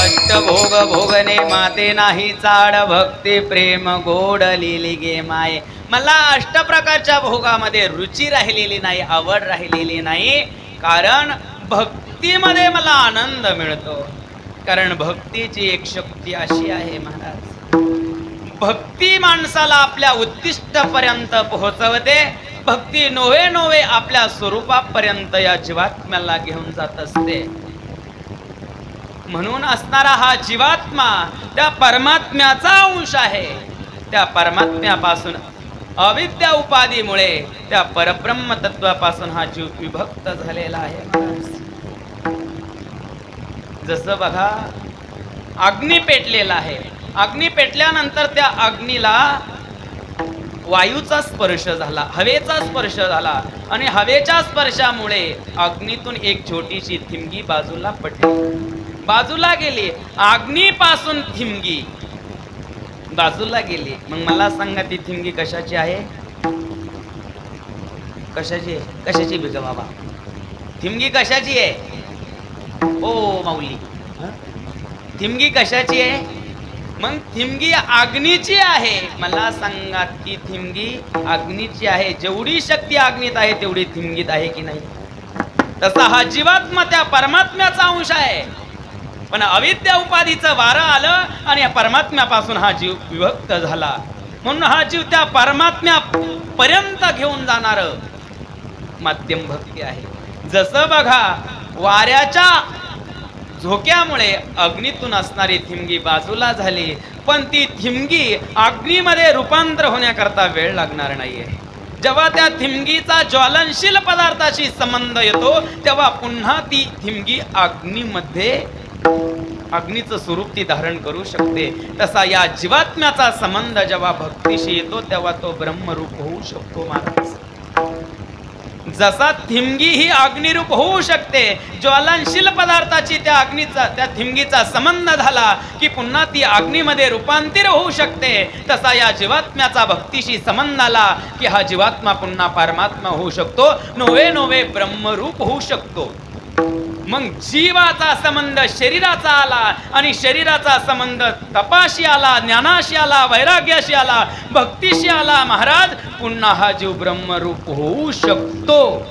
अष्टभोग भोगने माते नाही चाड, भक्ती प्रेम गोड लिहिली गे माये. मला 8 प्रकारच्या भोगामध्ये रुची राहिलेली नाही, आवड राहिलेली नाही. कारण भक्तीमध्ये मला आनंद मिळतो. कारण भक्तीची एक शक्ती अशी आहे महाराज, भक्ती माणसाला आपल्या उद्दिष्टापर्यंत पोहोचवते. भक्ती नोवे नोवे आपल्या स्वरूपापर्यंत या जीवात्म्याला घेऊन जात असते. म्हणून असणारा हा जीवात्मा त्या परमात्म्याचा अंश आहे. त्या परमात्म्यापासून अविद्या उपाधीमुळे त्या परब्रह्म तत्वापासून हा जीव विभक्त झालेला आहे. जसं बघा, अग्नी पेटलेला आहे. अग्नी पेटल्यानंतर त्या अग्नीला वायूचा स्पर्श झाला, हवेचा स्पर्श झाला आणि हवेच्या स्पर्शामुळे अग्नीतून एक छोटीशी थिंगी बाजूला पडली, बाजूला गेली. अग्नीपासून थिंगी बाजूला गेली. मग मला सांगा, ती थिंगी कशाची आहे? कशाची आहे? कशाची बिग बाबा? थिंगी कशाची आहे? ओ माऊली, थिंगी कशाची आहे? मग थिंगी अग्नीची आहे. मला सांगा, ती थिंगी अग्नीची आहे. जेवढी शक्ती अग्नीत आहे तेवढी थिंगीत आहे की नाही? तसा हा जीवात्मा त्या परमात्म्याचा अंश आहे. पण अविद्या उपाधीचं वारं आलं आणि या परमात्म्यापासून हा जीव विभक्त झाला. म्हणून हा जीव त्या परमात्म्यापर्यंत घेऊन जाणार माध्यम भक्ती आहे. जसं बघा, वाऱ्याच्या झोक्यामुळे अग्नीतून असणारी थिंगी बाजूला झाली, पण ती थिंगी अग्नीमध्ये रूपांतर होण्याकरता वेळ लागणार नाहीये. जेव्हा त्या थिंगीचा ज्वलनशील पदार्थाशी संबंध येतो तेव्हा पुन्हा ती थिंगी अग्नीचं स्वरूप ती धारण करू शकते. तसा या जीवात्म्याचा संबंध जेव्हा भक्तीशी येतो तेव्हा तो ब्रह्मरूप होऊ शकतो महाराज. जसा थिंगी ही अग्निरूप होऊ शकते, ज्वलनशील पदार्थाची त्या थिंगीचा संबंध झाला की पुन्हा ती अग्नीमध्ये रूपांतर होऊ शकते, तसा या जीवात्म्याचा भक्तीशी संबंध आला की हा जीवात्मा पुन्हा परमात्मा होऊ शकतो, नोवे नोवे ब्रह्मरूप होऊ शकतो. मग जीवाचा संबंध शरीराचा आला आणि शरीराचा संबंध तपाशी आला, ज्ञानाशी आला, वैराग्याशी आला, भक्तीशी आला महाराज, पुन्हा हा जीव ब्रह्मरूप होऊ शकतो.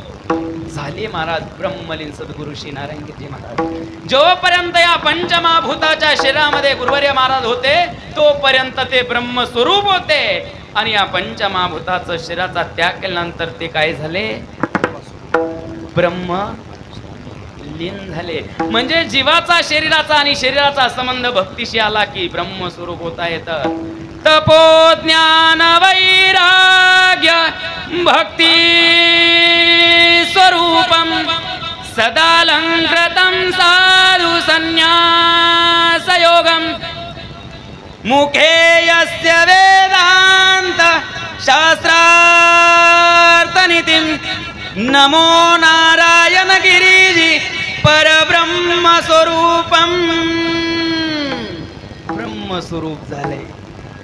झाले महाराज ब्रह्मलीन सद्गुरु श्री नारायणगिरी महाराज. जोपर्यंत या पंचमहाभूताच्या शरीरामध्ये गुरुवर्य महाराज होते तोपर्यंत ते ब्रह्मस्वरूप होते आणि या पंचमहाभूताचं शरीराचा त्याग केल्यानंतर ते काय झाले? ब्रह्म लीन झाले. म्हणजे जीवाचा शरीराचा आणि शरीराचा संबंध भक्तीशी आला की ब्रह्मस्वरूप होता येतं. तपो ज्ञान वैराग्य भक्ती स्वरूपम सदालंकृतं साधु संन्यास योगम मुखे यस्य वेदांत शास्त्रार्थ नितिं नमो नारायण गिरिजी परब्रह्म स्वरूपम. ब्रह्मस्वरूप झाले.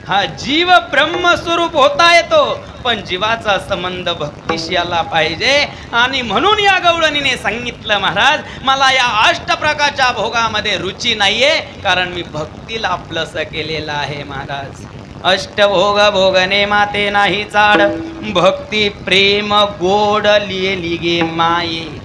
हा जीव ब्रह्मस्वरूप होता येतो, पण जीवाचा संबंध भक्तीशी आला पाहिजे. आणि म्हणून या गवळणीने सांगितलं, महाराज मला या अष्टप्रकारच्या भोगामध्ये रुची नाहीये, कारण मी भक्तीला आपलंस केलेलं आहे. महाराज अष्टभोग भोगने माते नाही चाड, भक्ती प्रेम गोड लिहिली गे माये.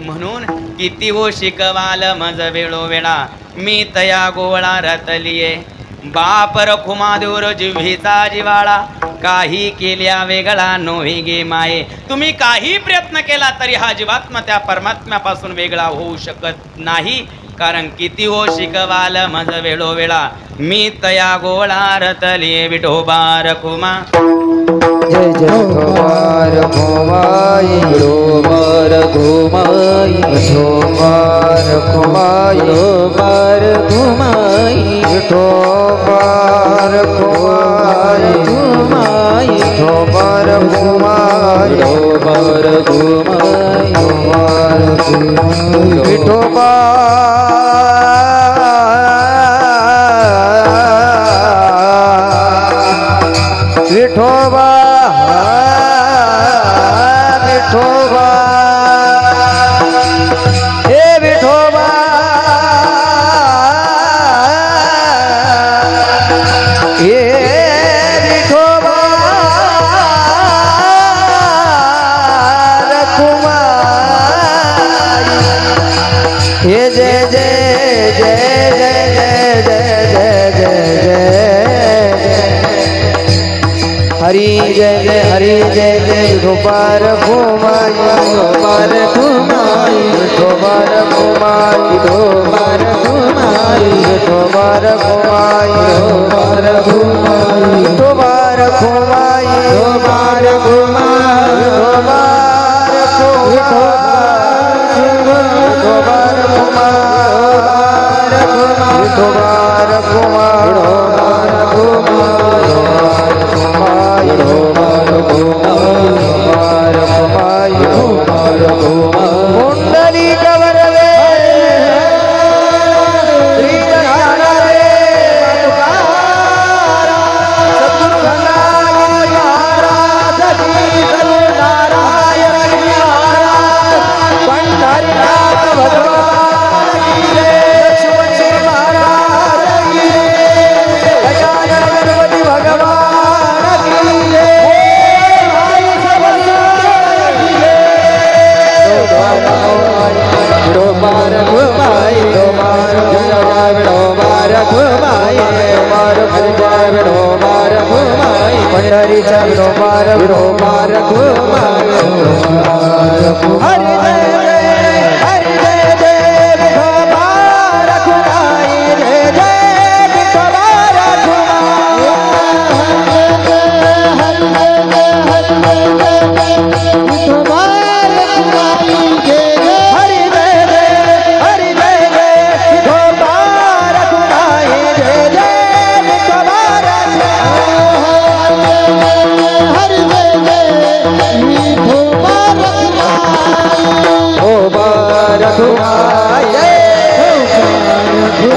म्हणून किती हो शिकवाल मज वेळोवेळा, मी तया गोळा रतलिये. बाप रखुमा देऊर जिव्हीचा जिवाळा, काही केल्या वेगळा नोही गे माये. तुम्ही काही प्रयत्न केला तरी हा जीवात्मा त्या परमात्म्यापासून वेगळा होऊ शकत नाही, कारण किती हो शिकवाल मज वेळोवेळा, मी तया गोळा रतलिये. विठोबा रखुमा जय जय विठोबा रखुमाई, विठोबा रखुमाई, विठोबा रखुमाई, विठोबा रखुमाई, विठोबा रखुमाई, विठोबा रखुमाई, विठोबा रखुमाई, विठोबा विठोबा विठोबा हे विठोबा हे विठोबा रखुमाई. हे जय जय जय जय जय जय जय जय जय जय हरी जय जय विठोबार घुमाई विठोबार घुमाई विठोबार घुमाई विठोबार घुमाई विठोबार घुमाई विठोबार घुमाई विठोबार घुमाई विठोबार घुमाई विठोबार घुमाई विठोबार कुंडली कवरवे श्री नारायण सद्गुरु गंगागिरी महाराज की नारायण महाराज पंढरीनाथ भगवान की लक्ष्मण जी महाराज की गजानन गणपति भगवान की विठोबार घुमाई विठोबार घुमाई विठोबार घुमाई पंढरीच्या विठोबार विठोबार घुमाई हरी जय जय विठोबार घुमाई जय जय विठोबार घुमाई विठोबार घुमाई हरि जय जय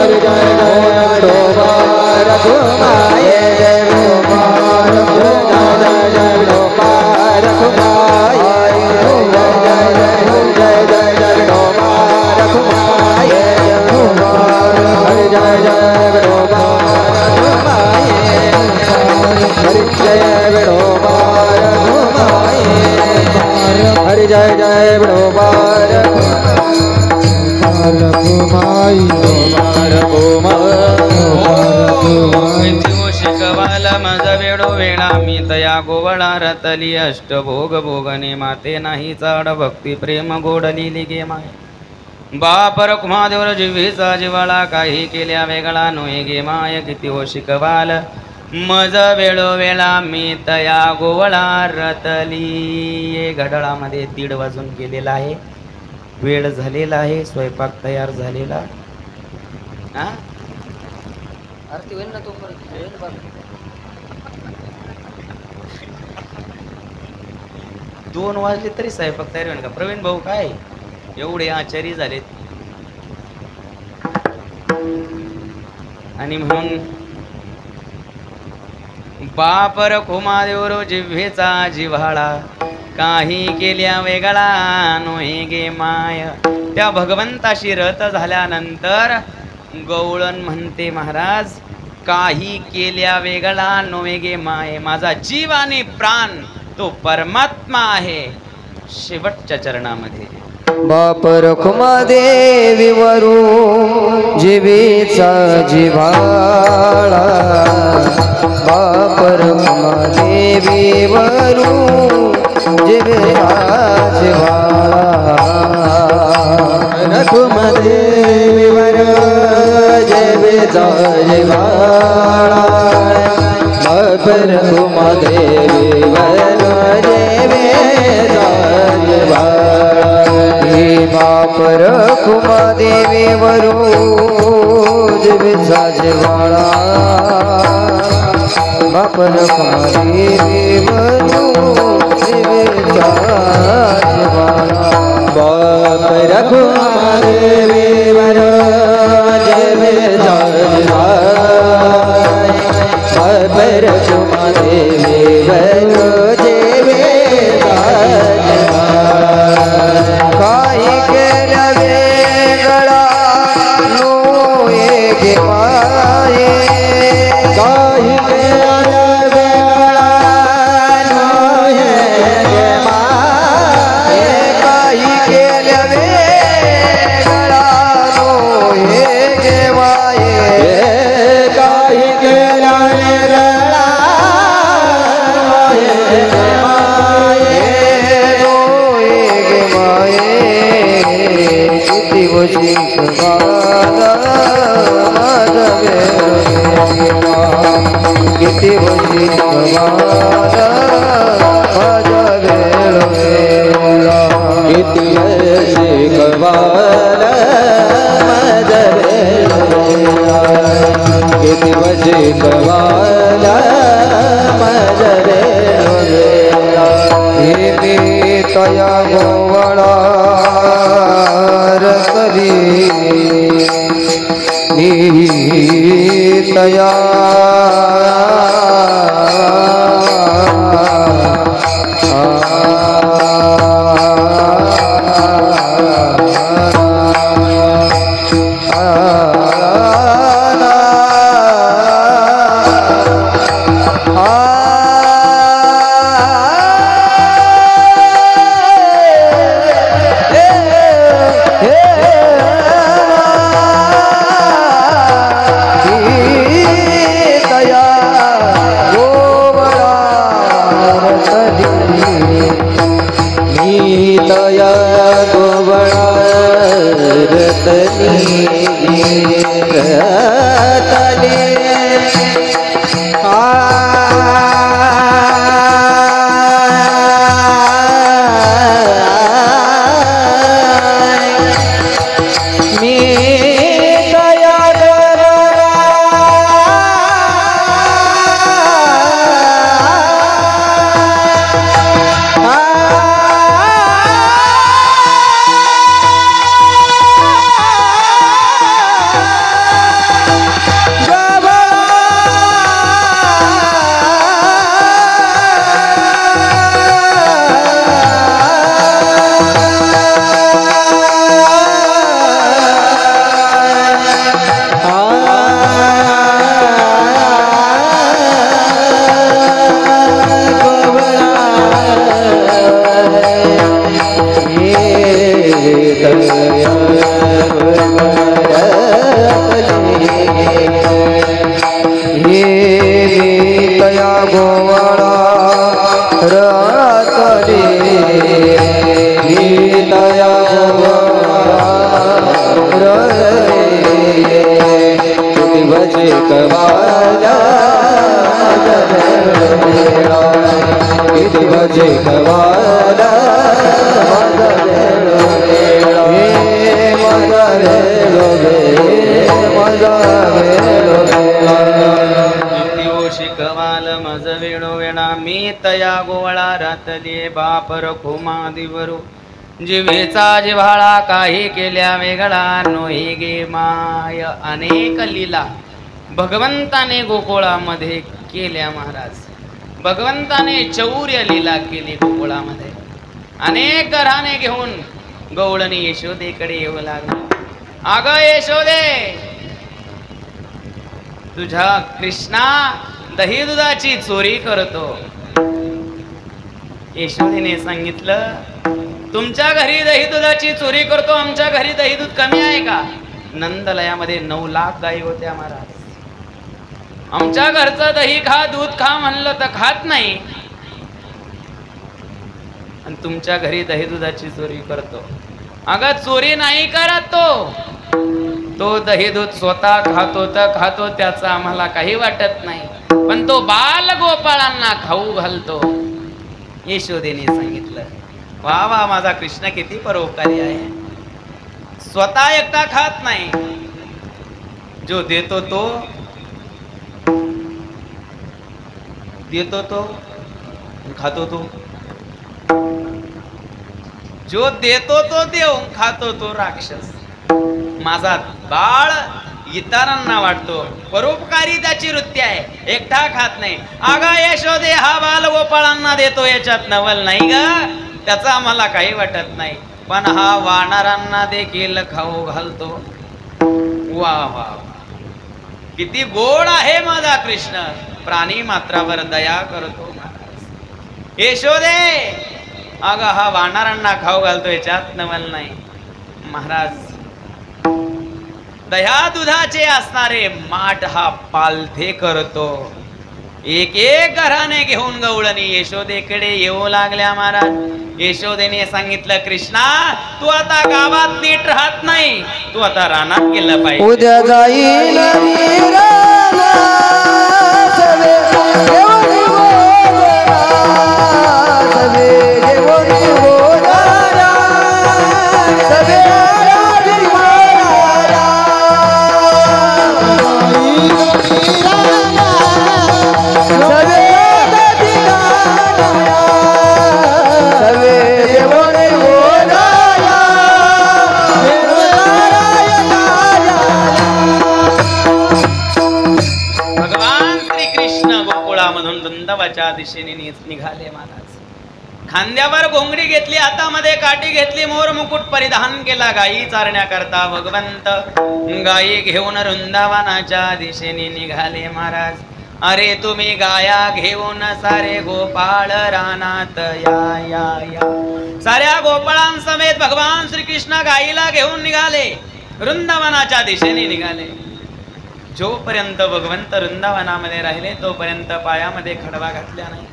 विठोबार घुमाई जय जय विठोबार हरि जय जय विठोबार विठोबार घुमाई हरि जय जय विठोबार घुमाई जय विठोबार विठोबार घुमाई हरि जय जय विठोबार शिकवाला माझा वेळो वेळा मी तया गोवळा रतली अष्टभोग भोगने माते नाही चाड भक्ती प्रेम गोडली गे माय बापर कुमादेवर जिव्हीचा जिवाळा काही केल्या वेगळा नोहे गे माय किती हो शिकवाल मज वेळो वेळा मी तया गोवळा रतली. घड्याळामध्ये 1:30 वाजून गेलेला आहे. वेळ झालेला आहे. स्वयंपाक तयार झालेला. आरती होईल ना तो 2 वाजले तरी स्वयंपाक तयार होईल का? प्रवीण भाऊ काय एवढे आचारी झालेत. आणि म्हणून बापर कुमादेवर जिव्हेचा जिव्हाळा काही केल्या वेगळा नोहे गे माय. त्या भगवंताशी रत झाल्यानंतर गवळण म्हणते महाराज काही केल्या वेगळा नोहे गे माय. माझा जीव आणि प्राण तो परमात्मा आहे. शेवटच्या चरणामध्ये बापर कुमादेवी वरू जिवेचा जिव्हाळा बापर कुमादेवी वरू जिवेचा जिव्हाळा कुमादेवी वरू जिवेचा जिव्हाळा बापर कुमादेवी वरू जिवेचा जिव्हाळा बापर कुमादेवी वरू जिवेचा जिव्हाळा बापर कुमादेवी वरू जिवेचा जिव्हाळा बापर कुमादेवी वरू जिवेचा जिव्हाळा बापर कुमादेवी वरू जिवेचा काही केल्या वेगळा नोहे गे माये. काही केल्या वेगळा नोहे गे माये. काही केल्या वेगळा नोहे गे माये. काही केल्या वेगळा किती भजे गवाला माझ्या रेणुवेळा हे मी तया गोवळा रसली तया जिवेचा जिव्हाळा काही केल्या वेगळा नोही गे माय. अनेक लीला भगवंताने गोकुळामध्ये केल्या महाराज. भगवंताने चौर्य लीला केली गोकुळामध्ये. अनेक घराने घेऊन गवळणी यशोदेकडे येऊ लागली. अगं यशोदे, तुझ्या कृष्णा दही दुधाची चोरी करतो. यशोदेने सांगितलं, तुमच्या घरी दही दुधाची चोरी करतो, आमच्या घरी दही दूध कमी आहे का? नंदलयामध्ये 9 लाख गायी होत्या महाराज. आमच्या घरचं दही खा, दूध खा म्हणलं तर खात नाही, आणि तुमच्या घरी दही दुधाची चोरी करतो. अगं चोरी नाही करत तो दही दूध स्वतः खातो तर खातो, त्याचं आम्हाला काही वाटत नाही, पण तो बाल गोपाळांना खाऊ घालतो. यशोदेने सांगितलं, वा वा, माझा कृष्ण किती परोपकारी आहे. स्वतः एकटा खात नाही, जो देतो तो खातो तो. जो देतो तो देव, खातो तो राक्षस. माझा बाळ इतरांना वाटतो, परोपकारी त्याची वृत्ती आहे, एकटा खात नाही. अगं यशोदे, हा बाल गोपाळांना देतो याच्यात नवल नाही ग, त्याचा आम्हाला काही वाटत नाही, पण हा वानरांना देखील खाऊ घालतो. वा वा, किती गोड आहे माझा कृष्ण, प्राणी मात्रावर दया करतो. यशोदे, अगं हा वानरांना खाऊ घालतो याच्यात नवल नाही. महाराज, दह्या दुधाचे असणारे माठ हा पालथे करतो. एक एक घराने घेऊन गवळणी यशोदेकडे येऊ लागल्या महाराज. यशोदेने सांगितलं, कृष्णा तू आता गावात नीट राहत नाही, तू आता रानात गेलं पाहिजे. उद्या जाईल दिशेने निघाले महाराज. खांद्यावर घोंगडी घेतली, हातामध्ये काठी घेतली, मोर मुकुट परिधान केला, गायी चारण्याकरता भगवंत गायी घेऊन वृंदावनाच्या दिशेने निघाले महाराज. अरे तुम्ही गाया घेऊन सारे गोपाळ रानात या या या. साऱ्या गोपाळांसमेत भगवान श्रीकृष्ण गायीला घेऊन निघाले, वृंदावनाच्या दिशेने निघाले. जोपर्यंत भगवंत वृंदावनामध्ये राहिले तोपर्यंत पायामध्ये खडवा घातला नाही,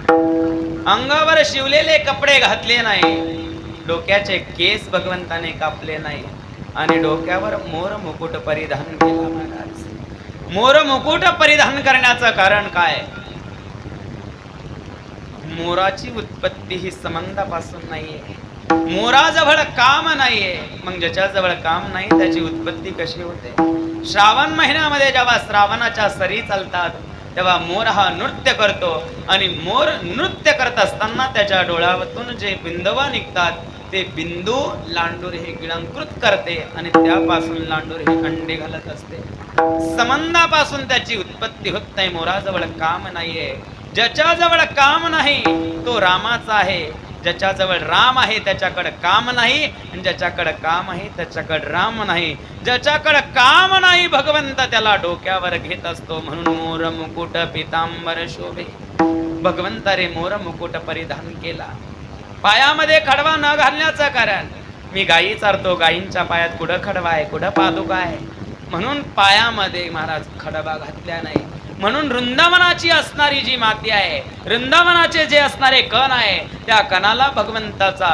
अंगावर शिवलेले कपडे घातले नाही, डोक्याचे केस भगवंताने कापले नाही आणि डोक्यावर मोर मुकुट परिधान केला महाराज. मोर मुकुट परिधान करण्याचं कारण काय? मोराची उत्पत्ती ही संबंधापासून नाहीये, मोराजवळ काम नाहीये. मग ज्याच्याजवळ काम नाही त्याची उत्पत्ती कशी होते? श्रावण महिन्यामध्ये जेव्हा श्रावणाच्या सरी चालतात तेव्हा मोर हा नृत्य करतो आणि मोर नृत्य करत असताना त्याच्या डोळ्यातून जे बिंदवा निघतात ते बिंदू लांडूर हे गिळंकृत करते आणि त्यापासून लांडूर हे अंडे घालत असते. संबंधापासून त्याची उत्पत्ती होत नाही. मोराजवळ काम नाहीये. ज्याच्याजवळ काम नाही तो रामाचा आहे. ज्याच्याजवळ राम आहे त्याच्याकडे काम नाही आणि ज्याच्याकडे काम आहे त्याच्याकडे राम नाही. ज्याच्याकडे काम नाही भगवंत त्याला डोक्यावर घेत असतो. म्हणून मोर मुकुट पितांबर शोभे. भगवंत रे मोर मुकुट परिधान केला. पायामध्ये खडवा न घालण्याचं कारण, मी गायी चारतो, गायींच्या पायात कुठं खडवा आहे, कुठं पादुका आहे, म्हणून पायामध्ये महाराज खडवा घातल्या नाही. म्हणून वृंदावनाची असणारी जी माती आहे, वृंदावनाचे जे असणारे कण आहे, त्या कणाला भगवंताचा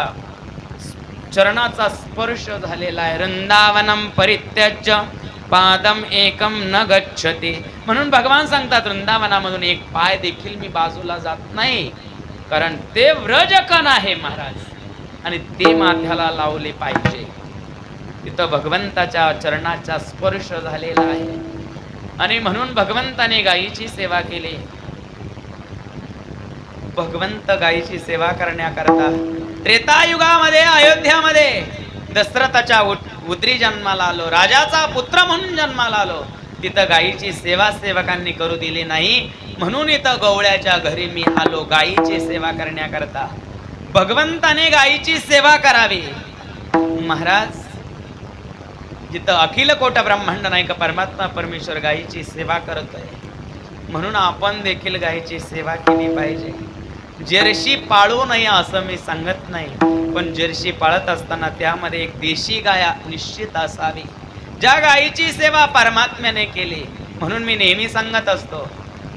चरणाचा स्पर्श झालेला आहे. वृंदावनम परित्यज्य पादम एकम न गच्छति. म्हणून भगवान सांगतात वृंदावनामधून एक पाय देखील मी बाजूला जात नाही, कारण ते व्रजकण आहे महाराज आणि ते माथ्याला लावले पाहिजे. तिथं भगवंताच्या चरणाचा स्पर्श झालेला आहे आणि म्हणून भगवंताने गायीची सेवा केली. भगवंत गायीची सेवा करण्याकरता त्रेतायुगामध्ये अयोध्यामध्ये दशरथाच्या उतरी जन्माला आलो, राजाचा पुत्र म्हणून जन्माला आलो. तिथं गायीची सेवा सेवकांनी करू दिली नाही, म्हणून इथं गवळ्याच्या घरी मी आलो गायीची सेवा करण्याकरता. भगवंताने गायीची सेवा करावी महाराज. जिथं अखिल कोट ब्रह्मांड नायक परमात्मा परमेश्वर गायीची सेवा करतोय, म्हणून आपण देखील गायीची सेवा केली पाहिजे. जर्शी पाळू नये असं मी सांगत नाही, पण जर्शी पाळत असताना त्यामध्ये एक देशी गाय निश्चित असावी, ज्या गायीची सेवा परमात्म्याने केली. म्हणून मी नेहमी सांगत असतो,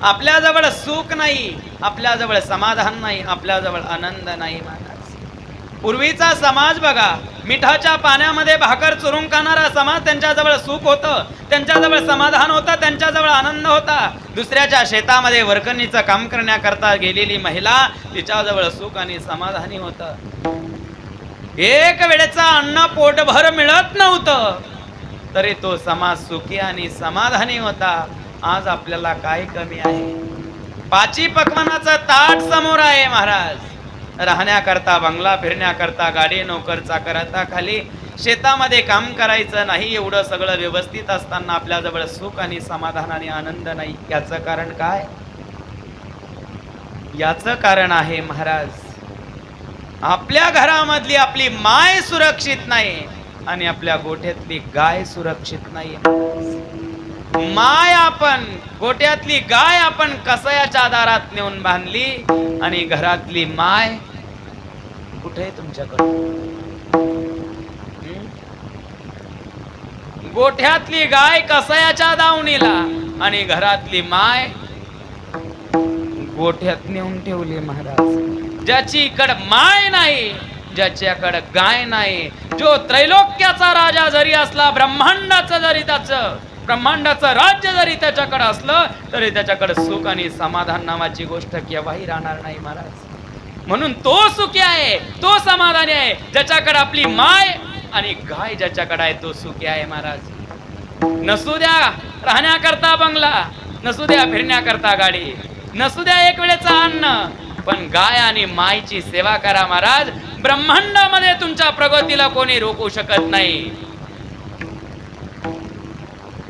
आपल्याजवळ सुख नाही, आपल्याजवळ समाधान नाही, आपल्याजवळ आनंद नाही महाराज. पूर्वीचा समाज बघा, मिठाच्या पाण्यामध्ये भाकर चुरून खाणारा समाज, त्यांच्याजवळ सुख होतं, त्यांच्याजवळ समाधान होतं, त्यांच्याजवळ आनंद होता. दुसऱ्याच्या शेतामध्ये वर्कणीचं काम करण्याकरता गेलेली महिला, तिच्याजवळ सुख आणि समाधानी होतं. एक वेळेचा अन्न पोटभर मिळत नव्हतं तरी तो समाज सुखी आणि समाधानी होता. आज आपल्याला काय कमी आहे? पाची पकवानाचं ताट समोर आहे महाराज. राहण्याकरता, बंगला फिरण्याकरता, गाडी नोकर चाकरता खाली शेतामध्ये काम करायचं नाही, एवढं सगळं व्यवस्थित असताना आपल्याजवळ सुख आणि समाधान आणि आनंद नाही. याचं कारण काय? याचं कारण आहे महाराज, आपल्या घरामधली आपली माय सुरक्षित नाही आणि आपल्या गोठ्यातली गाय सुरक्षित नाही. माय आपण, गोट्यातली गाय आपण कसायाच्या दारात नेऊन बांधली आणि घरातली माय कुठे आहे तुमच्याकडे? गोठ्यातली गाय कसायाच्या दावणीला आणि घरातली माय गोठ्यात नेऊन ठेवली महाराज. ज्याचीकडे माय नाही, ज्याच्याकडे गाय नाही, जो त्रैलोक्याचा राजा जरी असला, ब्रह्मांडाचं जरी ब्रह्मांडाचं राज्य जरी त्याच्याकडे असलं तरी त्याच्याकडे सुख आणि समाधान नावाची गोष्ट केव्हाही राहणार नाही महाराज. म्हणून तो सुखी आहे, तो समाधानी आहे ज्याच्याकडे आपली माय आणि गाय ज्याच्याकडे आहे तो सुखी आहे महाराज. नसू द्या राहण्याकरता बंगला, नसू द्या फिरण्याकरता गाडी, नसू द्या एक वेळेचं अन्न, पण गाय आणि मायची सेवा करा महाराज. ब्रह्मांडामध्ये तुमच्या प्रगतीला कोणी रोखू शकत नाही.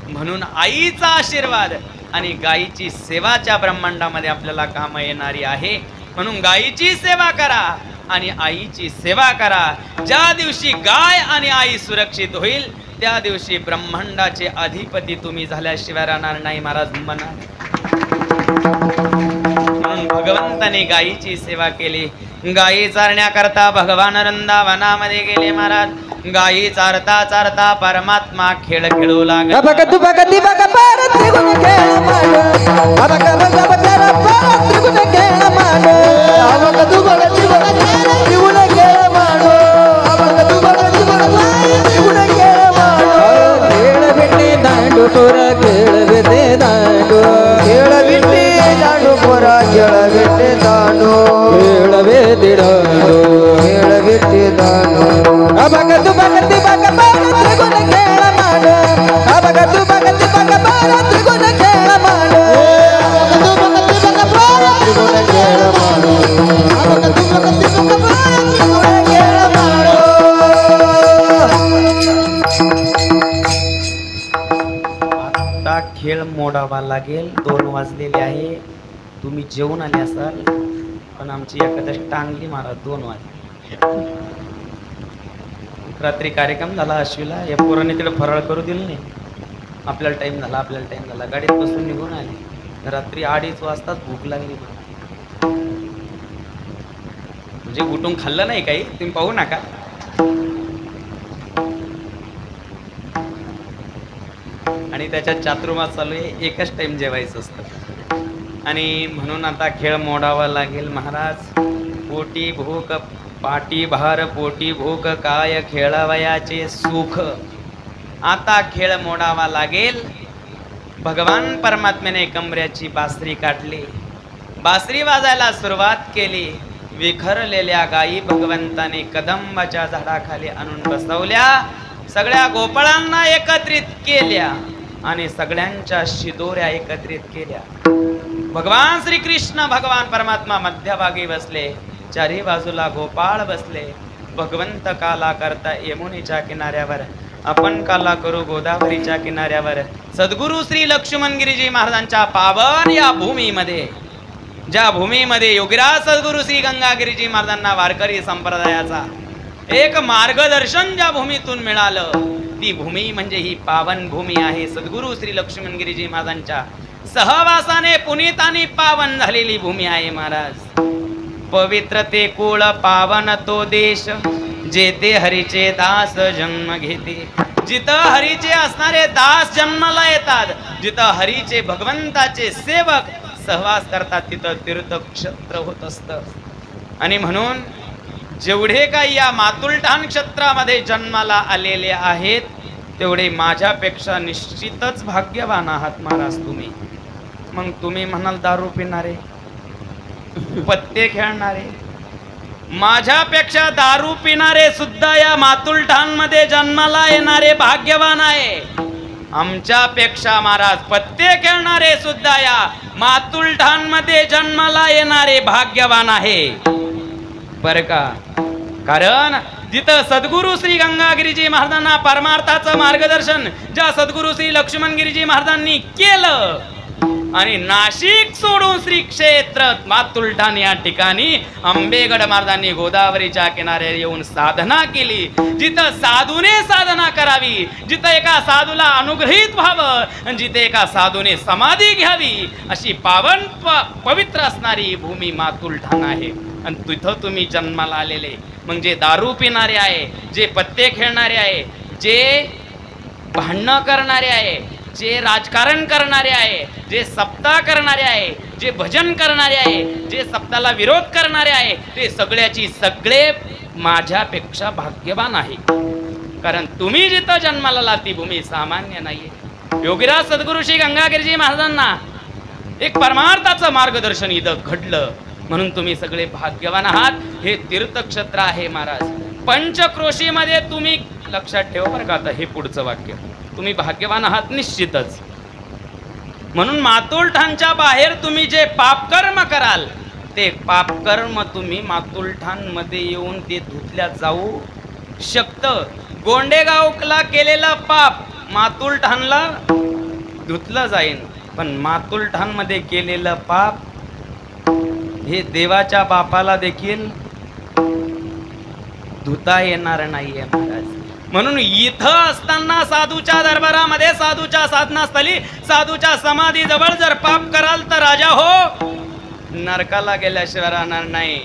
म्हणून आईचा आशीर्वाद, आणि गायीची सेवाच्या ब्रह्मांडामध्ये आपल्याला काम येणारी आहे. म्हणून गायीची सेवा करा आणि आईची सेवा करा. ज्या दिवशी गाय आणि आई सुरक्षित होईल त्या दिवशी ब्रह्मांडाचे अधिपती तुम्ही झाल्याशिवाय राहणार नाही महाराज म्हणा. म्हणून भगवंताने गायीची सेवा केली. गायी चारण्याकरता भगवान वृंदावनामध्ये गेले महाराज. गायी चारता चारता परमात्मा खेळ खेळू लागला. खेळ मोडावा लागेल. 2 वाजलेले आहे. तुम्ही जेवून आले असाल पण आमची एखाद्या टांगली महाराज 2 वाजले. रात्री कार्यक्रम झाला अश्विला. या पोराने तिकडे फराळ करू दिलं नाही. आपल्याला टाइम झाला गाडीत बसून निघून आले. रात्री 2:30 वाजता भूक लागली मला. म्हणजे उठून खाल्लं नाही काही, तुम्ही पाहू नका. आणि त्याच्यात चातुर्मास चालू आहे. एकच टाइम जेवायचं असतं. आणि म्हणून आता खेळ मोडावा लागेल महाराज. पोटी भूक पाटी भार पोटी भूक काय खेळावयाचे सुख. आता खेळ मोडावा लागेल. भगवान परमात्म्याने कमऱ्याची बासरी काढली. बासरी वाजायला सुरुवात केली. विखरलेल्या गायी भगवंताने कदंबाच्या झाडाखाली आणून बसवल्या. सगळ्या गोपाळांना एकत्रित केल्या आणि सगळ्यांच्या शिदोऱ्या एकत्रित केल्या. भगवान श्रीकृष्ण भगवान परमात्मा मध्यभागी बसले. चारी बाजूला गोपाळ बसले. भगवंत काला करता यमुनेच्या किनाऱ्यावर, आपण काला करू गोदावरीच्या किनाऱ्यावर. सद्गुरु श्री लक्ष्मणगिरीजी महाराजांच्या पावन या भूमीमध्ये, ज्या भूमीमध्ये योगीराज सद्गुरु श्री गंगागिरीजी महाराजांना वारकरी संप्रदायाचा एक मार्गदर्शन ज्या भूमीतून मिळालं, ती भूमी म्हणजे ही पावन भूमी आहे. सद्गुरु श्री लक्ष्मणगिरीजी महाराजांच्या सहवासाने पुनीत आणि पावन झालेली भूमी आहे महाराज. पवित्र ते कुळ पावन तो देश, जेथे हरीचे दास जन्म घेते. जिथं हरीचे असणारे दास जन्माला येतात, जिथं हरीचे भगवंताचे सेवक सहवास करतात, तिथं तीर्थक्षेत्र होत असतं. आणि म्हणून जेवढे काही या मातुलठाण क्षेत्रामध्ये जन्माला आलेले आहेत तेवढे माझ्यापेक्षा निश्चितच भाग्यवान आहात महाराज तुम्ही. मग तुम्ही म्हणाल दारू पिणारे, पत्ते खेळणारे, माझ्यापेक्षा दारू पिणारे सुद्धा या मातुलठाण मध्ये जन्माला येणारे भाग्यवान आहे. आमच्यापेक्षा महाराज पत्ते खेळणारे सुद्धा या मातुलठाण मध्ये जन्माला येणारे भाग्यवान आहे बर का. कारण जिथं सद्गुरु श्री गंगागिरीजी महाराजांना परमार्थाचं मार्गदर्शन ज्या सद्गुरु श्री लक्ष्मणगिरीजी महाराजांनी केलं आणि नाशिक सोडून श्री क्षेत्र मातुलठाण या ठिकाणी आंबेगड महाराजांनी गोदावरीच्या किनाऱ्यावर येऊन साधना केली. जिथं साधूने साधना करावी, जिथं एका साधूला अनुग्रहित व्हावं, जिथे एका साधूने समाधी घ्यावी, अशी पावन पवित्र असणारी भूमी मातुलठाण आहे. आणि तिथं तुम्ही जन्माला आलेले, मग जे दारू पिणारे आहे, जे पत्ते खेळणारे आहे, जे भांडणं करणारे आहे, जे राजकारण करणारे आहे, जे सप्ताह करणारे आहे, जे भजन करणारे आहे, जे सप्ताहाला विरोध करणारे आहे, ते सगळ्याची सगळे माझ्यापेक्षा भाग्यवान आहे. कारण तुम्ही जिथं जन्माला आला ती भूमी सामान्य नाहीये. योगीराज सद्गुरु श्री गंगागिरीजी महाराजांना एक परमार्थाचं मार्गदर्शन इथं घडलं म्हणून तुम्ही सगळे भाग्यवान आहात. हे तीर्थक्षेत्र आहे महाराज. पंचक्रोशीमध्ये तुम्ही लक्षात ठेवा बरं का, आता हे पुढचं वाक्य, तुम्ही भाग्यवान आहात निश्चितच. म्हणून मातुलठाणच्या बाहेर तुम्ही जे पापकर्म कराल ते पापकर्म तुम्ही मातुलठाण मध्ये येऊन ते धुतल्या जाऊ शकतं. गोंडेगावला केलेलं पाप मातुलठाणला धुतलं जाईन. पण मातुलठाणमध्ये केलेलं पाप हे देवाच्या बापाला देखील धुता येणार नाहीये महाराज. म्हणून इथं असताना साधूच्या दरबारामध्ये, साधूच्या साधनास्थळी, साधूच्या समाधी जवळ जर पाप कराल तर राजा हो नरकाला गेल्याशिवाय राहणार नाही.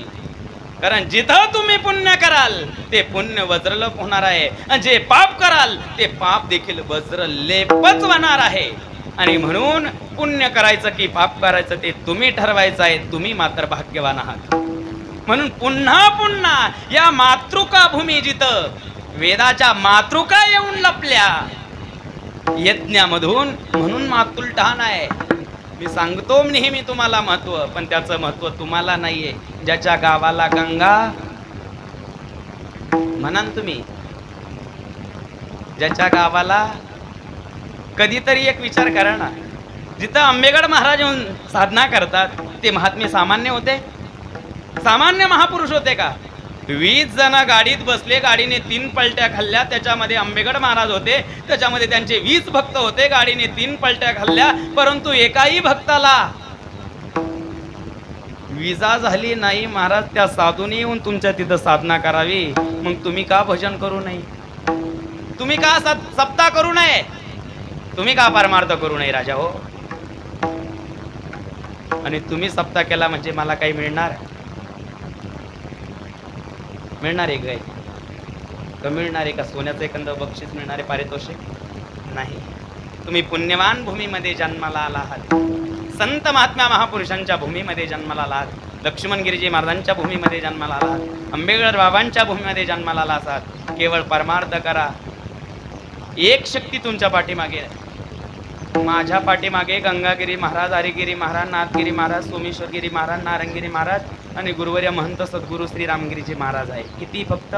कारण जिथं तुम्ही पुण्य कराल ते पुण्य वज्रलेप होणार आहे, आणि जे पाप कराल ते पाप देखील वज्रलेपच होणार आहे. आणि म्हणून पुण्य करायचं की पाप करायचं ते तुम्ही ठरवायचं आहे. तुम्ही मात्र भाग्यवान आहात. म्हणून पुन्हा पुन्हा या मातृका भूमी जिथं वेदाच्या मातृका येऊन लपल्या यज्ञामधून, म्हणून मातुलठाण आहे. मी सांगतो नेहमी तुम्हाला महत्व, पण त्याचं महत्व तुम्हाला नाहीये. ज्याच्या गावाला गंगा म्हणान तुम्ही, ज्याच्या गावाला कधीतरी एक विचार करा ना, जिथं आंबेगड महाराज येऊन साधना करतात ते महात्मे सामान्य होते? सामान्य महापुरुष होते का? 20 जण गाडीत बसले, गाडीने 3 पलट्या खाल्ल्या, त्याच्यामध्ये आंबेगड महाराज होते, त्याच्यामध्ये त्यांचे 20 भक्त होते, गाडीने 3 पलट्या खाल्ल्या, परंतु एकाही भक्ताला विजा झाली नाही. महाराज त्या साधूने येऊन तुमच्या तिथं साधना करावी, मग तुम्ही का भजन करू नये? तुम्ही का सप्ताह करू नये? तुम्ही का परमार्थ करू नये राजा हो? आणि तुम्ही सप्ताह केला म्हणजे मला काही मिळणार? मिळणार आहे काय? का मिळणार आहे का सोन्याचं एखादं बक्षीस मिळणार आहे, पारितोषिक? नाही. तुम्ही पुण्यवान भूमीमध्ये जन्माला आला आहात, संत महात्म्या महापुरुषांच्या भूमीमध्ये जन्माला आला आहात, लक्ष्मणगिरीजी महाराजांच्या भूमीमध्ये जन्माला आला आहात, आंबेडकर बाबांच्या भूमीमध्ये जन्माला आला आहात. केवळ परमार्थ करा. एक शक्ती तुमच्या पाठीमागे आहे. माझ्या पाठीमागे गंगागिरी महाराज, हरिगिरी महाराज, नाथगिरी महाराज, सोमेश्वरगिरी महाराज, नारंगिरी महाराज आणि गुरुवर्य महंत सद्गुरू श्री रामगिरीजी महाराज आहे. किती? फक्त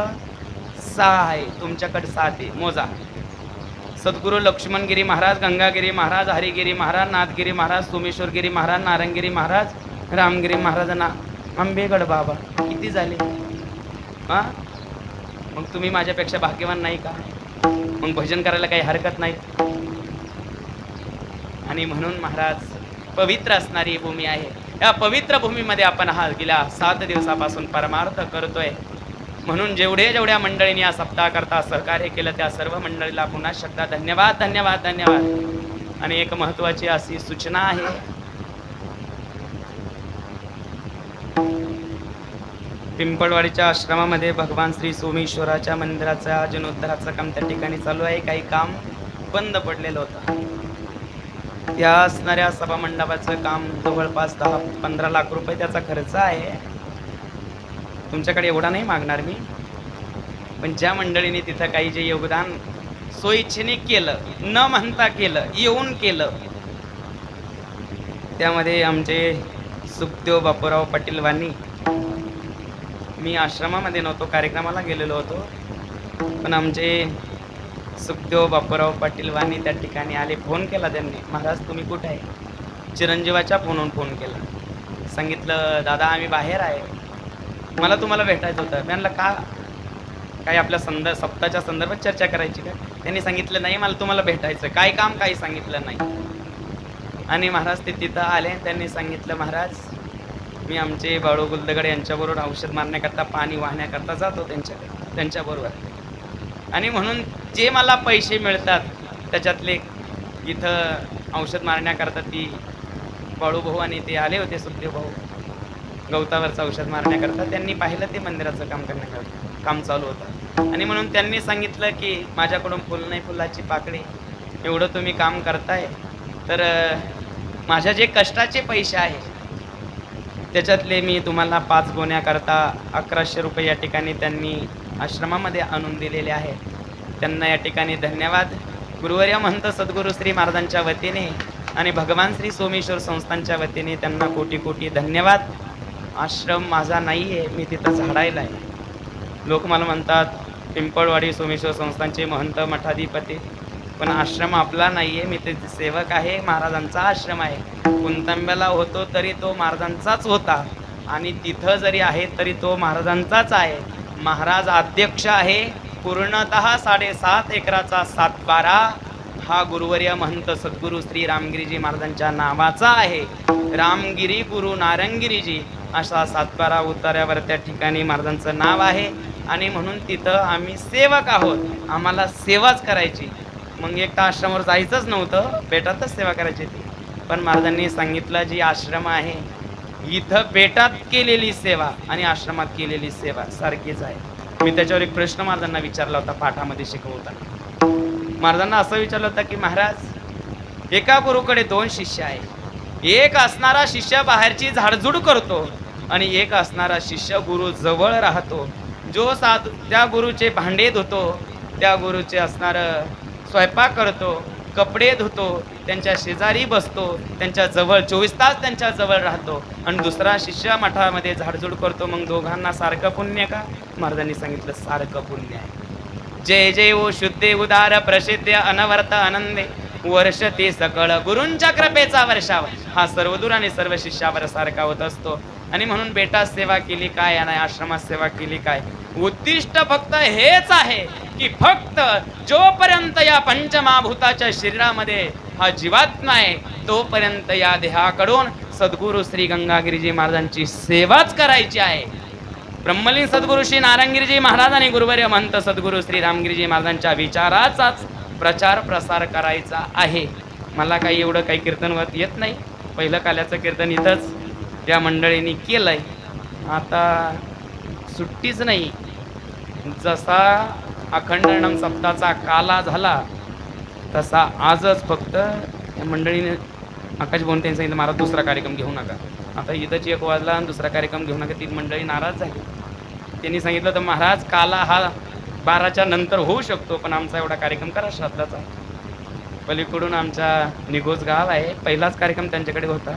6 आहे. तुमच्याकडे 7 आहे. मोजा. सद्गुरू लक्ष्मणगिरी महाराज, गंगागिरी महाराज, हरिगिरी महाराज, नाथगिरी महाराज, सोमेश्वरगिरी महाराज, नारंगिरी महाराज, रामगिरी महाराजांना, आंबेगड बाबा. किती झाले? हा, मग तुम्ही माझ्यापेक्षा भाग्यवान नाही का? मग भजन करायला काही हरकत नाही. आणि म्हणून महाराज पवित्र असणारी भूमी आहे. या पवित्र भूमीमध्ये आपण हा गेल्या 7 दिवसापासून परमार्थ करतोय. म्हणून जेवढ्या मंडळींनी या सप्ताह करता सहकार्य केलं त्या सर्व मंडळीला पुन्हा शब्दा धन्यवाद, धन्यवाद, धन्यवाद. आणि एक महत्वाची अशी सूचना आहे, पिंपळवाडीच्या आश्रमामध्ये भगवान श्री सोमेश्वराच्या मंदिराचा जीर्णोद्धाराचं काम त्या ठिकाणी चालू आहे. काही काम बंद पडलेलं होतं. त्या असणाऱ्या सभा मंडपाचं काम जवळपास 10-15 लाख रुपये त्याचा खर्च आहे. तुमच्याकडे एवढा नाही मागणार मी, पण ज्या मंडळीने तिथं काही जे योगदान सोयीच्छेने केलं, न म्हणता केलं, येऊन केलं, त्यामध्ये आमचे सुखदेव बापूराव पाटील वाणी, मी आश्रमामध्ये नव्हतो, कार्यक्रमाला गेलेलो होतो, पण आमचे सुखदेव बापूराव पाटील वाणी त्या ठिकाणी आले. फोन केला त्यांनी, महाराज तुम्ही कुठे आहे? चिरंजीवाच्या फोनवरून फोन केला. सांगितलं दादा आम्ही बाहेर आहे, मला तुम्हाला भेटायचं होतं. मी म्हणलं का? काही आपल्या सप्ताहाच्या संदर्भात चर्चा करायची का? त्यांनी सांगितलं नाही मला तुम्हाला भेटायचं. काय काम? काही सांगितलं नाही. आणि महाराज ते तिथं आले. त्यांनी सांगितलं महाराज मी आमचे बाळू गुलदगड यांच्याबरोबर औषध मारण्याकरता, पाणी वाहण्याकरता जातो त्यांच्याबरोबर. आणि म्हणून जे मला पैसे मिळतात त्याच्यातले इथं औषध मारण्याकरता ती बाळूभाऊ आणि ते आले होते, सुखदेव भाऊ, गवतावरचं औषध मारण्याकरता. त्यांनी पाहिलं ते मंदिराचं काम करण्याकरता काम चालू होतं. आणि म्हणून त्यांनी सांगितलं की माझ्याकडून फुल नाही फुलाची पाकळी, एवढं तुम्ही काम करताय तर माझ्या जे कष्टाचे पैसे आहे त्याच्यातले मी तुम्हाला 5 गोण्याकरता 1100 रुपये या ठिकाणी त्यांनी आश्रमामध्ये आणून दिलेले आहेत. त्यांना या ठिकाणी धन्यवाद. गुरुवर्य महंत सद्गुरू श्री महाराजांच्या वतीने आणि भगवान श्री सोमेश्वर संस्थांच्या वतीने त्यांना कोटी कोटी धन्यवाद. आश्रम माझा नाही आहे, मी तिथं झाडायला आहे. लोक मला म्हणतात पिंपळवाडी सोमेश्वर संस्थांचे महंत मठाधिपती, पण आश्रम आपला नाही आहे, मी ते सेवक आहे, महाराजांचा आश्रम आहे. कुंतंब्याला होतो तरी तो महाराजांचाच होता आणि तिथं जरी आहे तरी तो महाराजांचाच आहे. महाराज अध्यक्ष आहे. पूर्णतः 7.5 एकराचा 7/12 हा गुरुवर्य महंत सद्गुरू श्री रामगिरीजी महाराजांच्या नावाचा आहे. रामगिरी गुरु नारंगिरीजी अशा 7-12 उतार्यावर त्या ठिकाणी महाराजांचं नाव आहे. आणि म्हणून तिथं आम्ही सेवक आहोत, आम्हाला सेवाच करायची. मग एकटा आश्रमावर जायचंच नव्हतं, बेटातच सेवा करायची ती. पण महाराजांनी सांगितलं जी आश्रम आहे इथं बेटात केलेली सेवा आणि आश्रमात केलेली सेवा सारखीच आहे. मी त्याच्यावर एक प्रश्न महाराजांना विचारला होता पाठामध्ये शिकवताना. महाराजांना असं विचारलं होतं की महाराज, एका गुरुकडे 2 शिष्य आहे. एक असणारा शिष्य बाहेरची झाडझूड करतो आणि एक असणारा शिष्य गुरु जवळ राहतो. जो त्या गुरुचे भांडे धुतो, त्या गुरुचे असणारं स्वयंपाक करतो, कपडे धुतो, त्यांच्या शेजारी बसतो, त्यांच्या जवळ 24 तास त्यांच्या जवळ राहतो. आणि दुसरा शिष्य मठामध्ये झाडझूड करतो. मग दोघांना सारखं पुण्य का? महाराजांनी सांगितलं सारखं पुण्य आहे. जय जय ओ शुद्धे उदार प्रसिद्ध अनवर्त आनंदे वर्षते सकळ गुरूंच्या कृपेचा वर्षाव हा सर्वदूर आणि सर्व शिष्यावर सारखा होत असतो. आणि म्हणून बेटात सेवा केली काय आणि आश्रमात सेवा केली काय, उद्दिष्ट फक्त हेच आहे की फक्त जोपर्यंत या पंचमहाभूताच्या शरीरामध्ये हा जीवात्मा आहे तोपर्यंत या देहाकडून सद्गुरू श्री गंगागिरीजी महाराजांची सेवाच करायची आहे. ब्रह्मलीन सद्गुरू श्री नारायणगिरीजी महाराज आणि गुरुवर्य महंत सद्गुरू श्री रामगिरीजी महाराजांच्या विचाराचाच प्रचार प्रसार करायचा आहे. मला काही एवढं काही कीर्तनवत येत नाही. पहिलं काल्याचं कीर्तन इथंच त्या मंडळींनी केलंय. आता सुट्टीच नाही. जसा अखंडनम सप्ताचा काला झाला तसा आजच फक्त या मंडळीने आकाश बोनतेने सांगितलं महाराज दुसरा कार्यक्रम घेऊ नका. आता इथंच 1 वाजला आणि दुसरा कार्यक्रम घेऊ नका. ती मंडळी नाराज झाली. त्यांनी सांगितलं तर महाराज काला हा 12च्या नंतर होऊ शकतो, पण आमचा एवढा कार्यक्रम करा श्राद्धाचा. पलीकडून आमचा निघोज गाव आहे, पहिलाच कार्यक्रम त्यांच्याकडे होता.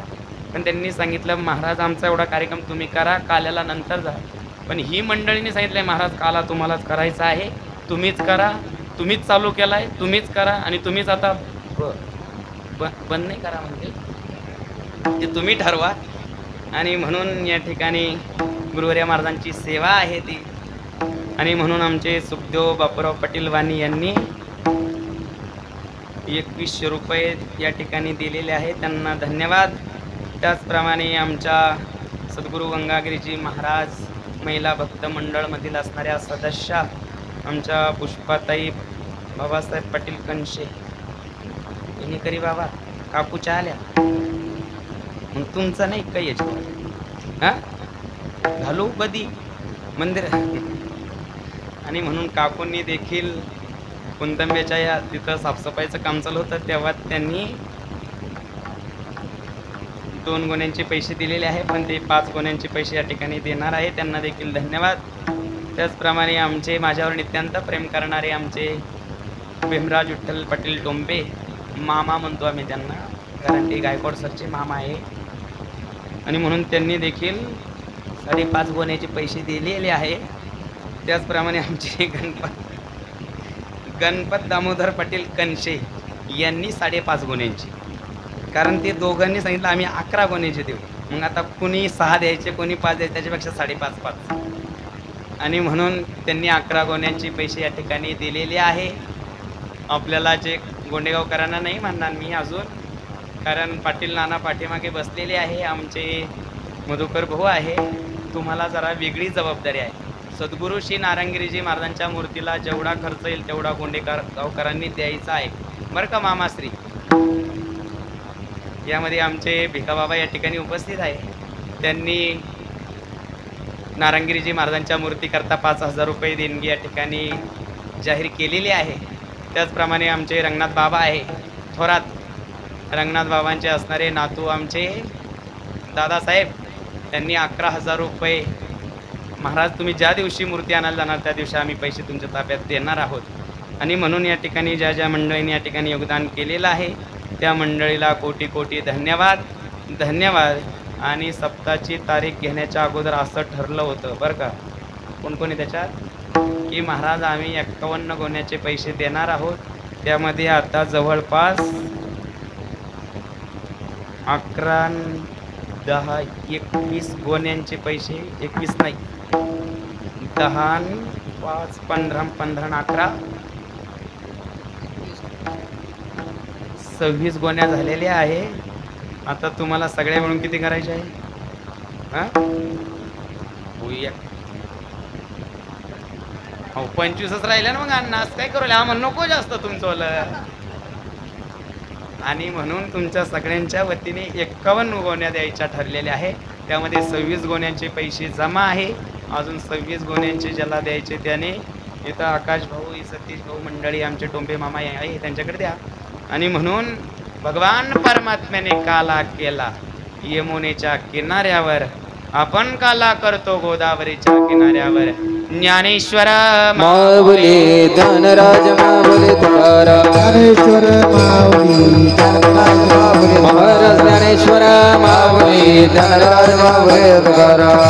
पण त्यांनी सांगितलं महाराज आमचा एवढा कार्यक्रम तुम्ही करा, काल्याला नंतर जा. पण ही मंडळीने सांगितलं महाराज काला तुम्हालाच करायचा आहे, तुम्हीच करा, तुम्हीच चालू केलाय, तुम्हीच करा आणि तुम्हीच आता बंद नाही करा म्हणजे ते तुम्ही ठरवा. आणि म्हणून या ठिकाणी गुरुवर्य महाराजांची सेवा आहे ती. आणि म्हणून आमचे सुखदेव बापूराव पाटील वाणी यांनी 2100 रुपये या ठिकाणी दिलेले आहे, त्यांना धन्यवाद. त्याचप्रमाणे आमच्या सद्गुरू गंगागिरीजी महाराज महिला भक्त मंडळमधील असणाऱ्या सदस्या आमच्या पुष्पाताई बाबासाहेब पाटील कनशे यांनी करी बाबा काकूच्या आल्या. मग तुमचं नाही काही याच्यावर हां घालू बदी मंदिर. आणि म्हणून काकूंनी देखील कुंदंब्याच्या या तिथं साफसफाईचं काम चालू होतं तेव्हा त्यांनी 2 गोण्यांचे पैसे दिलेले आहे, पण ते 5 गोण्यांचे पैसे या ठिकाणी देणार आहे. त्यांना देखील धन्यवाद. त्याचप्रमाणे आमचे माझ्यावर नित्यांत प्रेम करणारे आमचे भीमराज विठ्ठल पाटील टोंबे मामा म्हणतो आम्ही त्यांना, कारण ते गायकवाड सरचे मामा आहे. आणि म्हणून त्यांनी देखील 5.5 गोण्याचे पैसे दिलेले आहे. त्याचप्रमाणे आमचे गणपत दामोदर पाटील कनशे यांनी 5.5 गोण्यांची, कारण ते दोघांनी सांगितलं आम्ही 11 गोण्याचे देऊ. मग आता कोणी 6 द्यायचे, कोणी 5 द्यायचे, त्याच्यापेक्षा 5.5. आणि म्हणून त्यांनी 11 गोण्यांचे पैसे या ठिकाणी दिलेले आहे. आपल्याला जे गोंडेगावकरांना नाही म्हणणार मी अजून, कारण पाटील नाना पाठीमागे बसलेले आहे, आमचे मधुकर भाऊ आहे. तुम्हाला जरा वेगळी जबाबदारी आहे. सद्गुरू श्री नारायणगिरीजी महाराजांच्या मूर्तीला जेवढा खर्च येईल तेवढा गावकरांनी द्यायचा आहे बरं का मामाश्री. यामध्ये आमचे भिकाबाबा या ठिकाणी उपस्थित आहे. त्यांनी नारायणगिरीजी महाराजांच्या मूर्तीकरता 5,000 रुपये देणगी या ठिकाणी जाहीर केलेली आहे. त्याचप्रमाणे आमचे रंगनाथ बाबा आहे थोरात. रंगनाथ बाबांचे असणारे नातू आमचे दादासाहेब त्यांनी 11,000 रुपये. महाराज तुम्ही ज्या दिवशी मूर्ती आणायला जाणार त्या दिवशी आम्ही पैसे तुमच्या ताब्यात देणार आहोत. आणि म्हणून या ठिकाणी ज्या ज्या मंडळींनी या ठिकाणी योगदान केलेलं आहे त्या मंडळीला कोटी कोटी धन्यवाद धन्यवाद. आणि सप्ताहाची तारीख घेण्याच्या अगोदर असं ठरलं होतं बरं का कोणकोणी त्याच्यात की महाराज आम्ही 51 गोण्याचे पैसे देणार आहोत. त्यामध्ये आता जवळपास 11, 10, 21 गोण्यांचे पैसे, 21 नाही 10, 5, 15, 15, 11, 26 गोण्या झालेल्या आहे. आता तुम्हाला सगळ्या मिळून किती करायचे आहे? हा? होऊया. हो 25च राहिल्या ना मग अण्णा, असं काय करू आम्हाला नको जास्त तुमचं. आणि म्हणून तुमच्या सगळ्यांच्या वतीने 51 गोण्या द्यायच्या ठरलेल्या आहे. त्यामध्ये 26 गोण्यांचे पैसे जमा आहे. अजून 26 गोण्यांचे ज्याला द्यायचे त्याने इथं आकाश भाऊ, सतीश भाऊ मंडळी, आमचे टोंबे मामा आहे त्यांच्याकडे द्या. आणि म्हणून भगवान परमात्म्याने काला केला यमुनेच्या किनाऱ्यावर, आपण काला करतो गोदावरीच्या किनाऱ्यावर. ज्ञानेश्वर माऊली धनराज माऊली तुकाराम ज्ञानेश्वर माऊली धनराज माऊली महाराज ज्ञानेश्वर माऊली धनराज माऊली तुकाराम